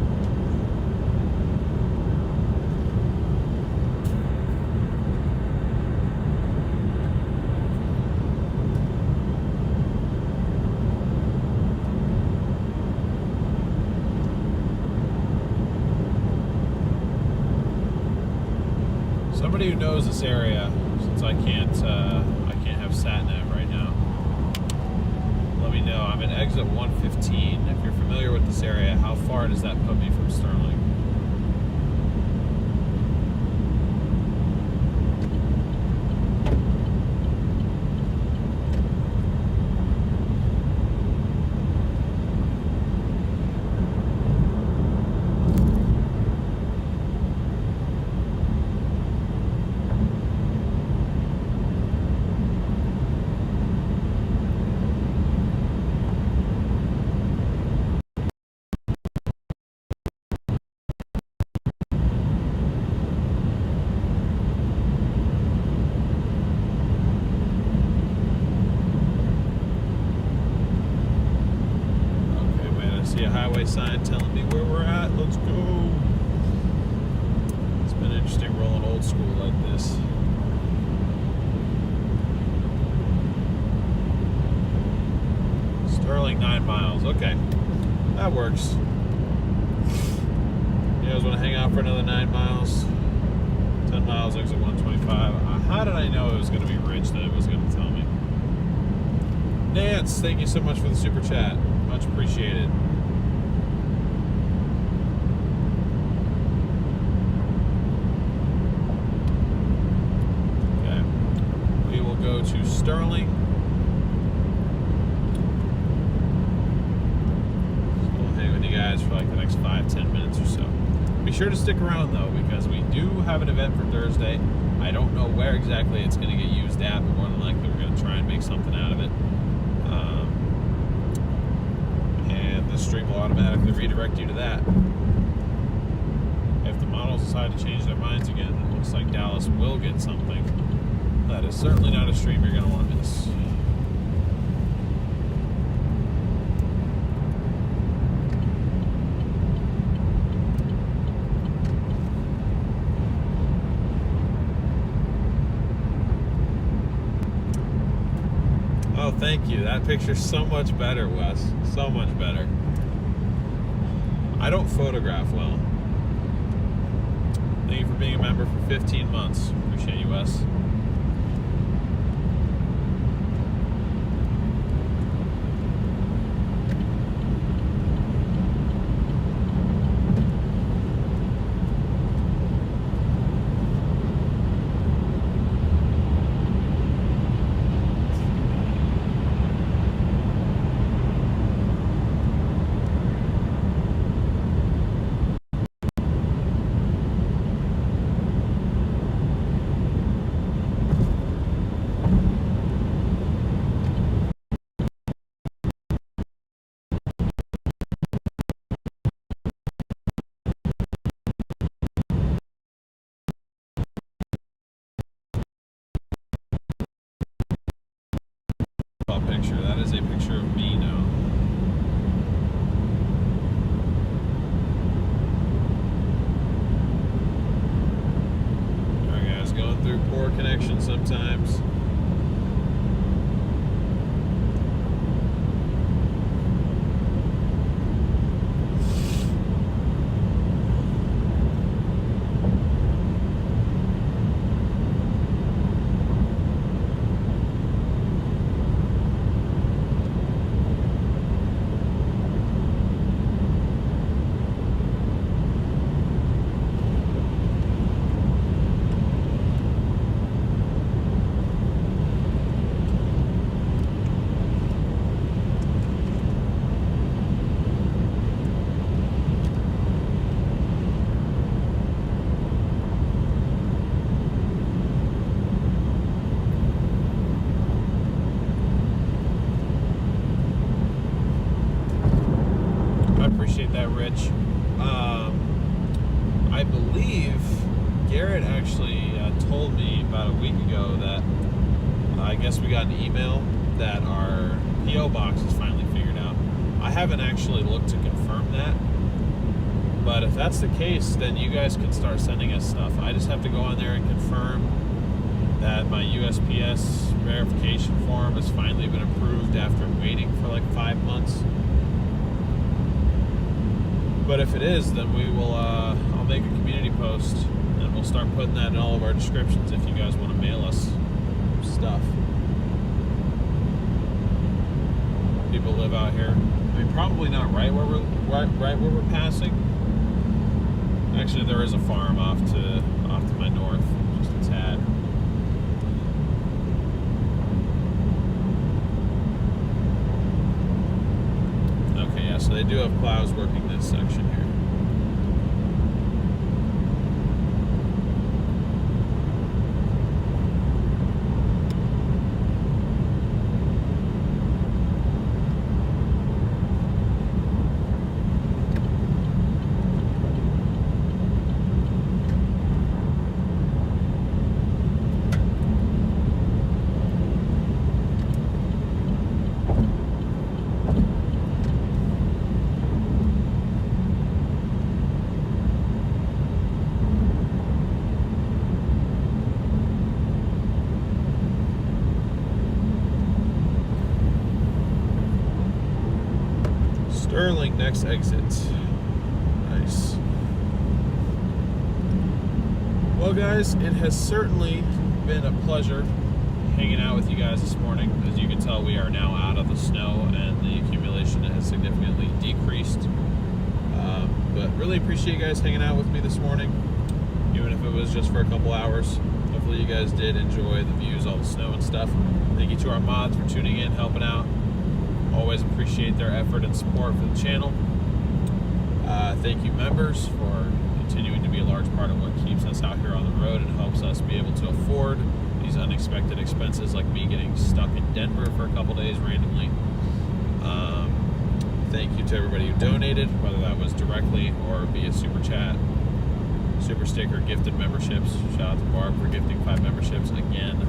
Somebody who knows this area, since I can't have sat nav right now. Let me know. I'm in exit 115. If you're familiar with this area, how far does that put me from Sterling? See a highway sign telling me where we're at. Let's go. It's been interesting rolling old school like this. Sterling 9 miles. Okay, that works. guys want to hang out for another 9 miles? 10 miles, exit 125. How did I know it was going to be Rich that it was going to tell me? Nance, thank you so much for the super chat. Much appreciated. Okay. We will go to Sterling. So we'll hang with you guys for like the next 5-10 minutes or so. Be sure to stick around though, because we do have an event for Thursday. I don't know where exactly it's going to get used at, but more than likely we're going to try and make something out of it. And the stream will automatically redirect you to that. If the models decide to change their minds again, it looks like Dallas will get something. That is certainly not a stream you're going to want to miss. Oh, thank you. That picture's so much better, Wes. So much better. I don't photograph well. Thank you for being a member for 15 months. Appreciate you, Wes. Picture. That is a picture of me now. Alright guys, going through poor connection sometimes. That Rich. I believe Garrett actually told me about a week ago that I guess we got an email that our PO box is finally figured out. I haven't actually looked to confirm that, but if that's the case, then you guys can start sending us stuff. I just have to go on there and confirm that my USPS verification form has finally been approved after waiting for like 5 months. But if it is, then we will, I'll make a community post and we'll start putting that in all of our descriptions if you guys want to mail us stuff. People live out here. I mean, probably not right where we're passing. Actually, there is a farm off to my north, just a tad. Okay, yeah, so they do have plows working this section here. Sterling, next exit. Nice. Well, guys, it has certainly been a pleasure hanging out with you guys this morning. As you can tell, we are now out of the snow and the accumulation has significantly decreased. But really appreciate you guys hanging out with me this morning, even if it was just for a couple hours. Hopefully you guys did enjoy the views, all the snow and stuff. Thank you to our mods for tuning in, helping out. Always appreciate their effort and support for the channel. Thank you, members, for continuing to be a large part of what keeps us out here on the road and helps us be able to afford these unexpected expenses, like me getting stuck in Denver for a couple days randomly. Thank you to everybody who donated, whether that was directly or via super chat, super sticker, gifted memberships. Shout out to Barb for gifting 5 memberships again.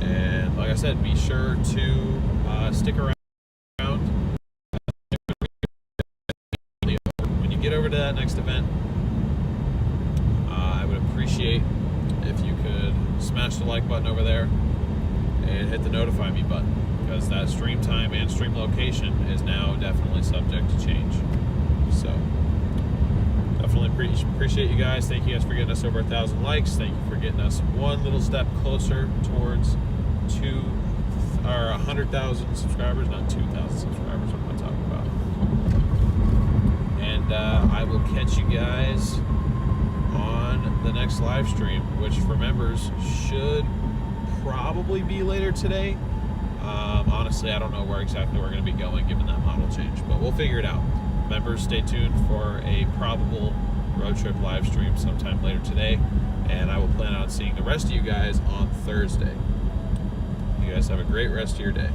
And like I said, be sure to stick around. When you get over to that next event, I would appreciate if you could smash the like button over there and hit the notify me button, because that stream time and stream location is now definitely subject to change. So definitely appreciate you guys. Thank you guys for getting us over 1,000 likes. Thank you for getting us one little step closer towards 100,000 subscribers, not 2,000 subscribers. What am I talking about? And I will catch you guys on the next live stream, which for members should probably be later today. Honestly, I don't know where exactly we're going to be going given that model change, but we'll figure it out. Members, stay tuned for a probable road trip live stream sometime later today, and I will plan on seeing the rest of you guys on Thursday. You guys have a great rest of your day.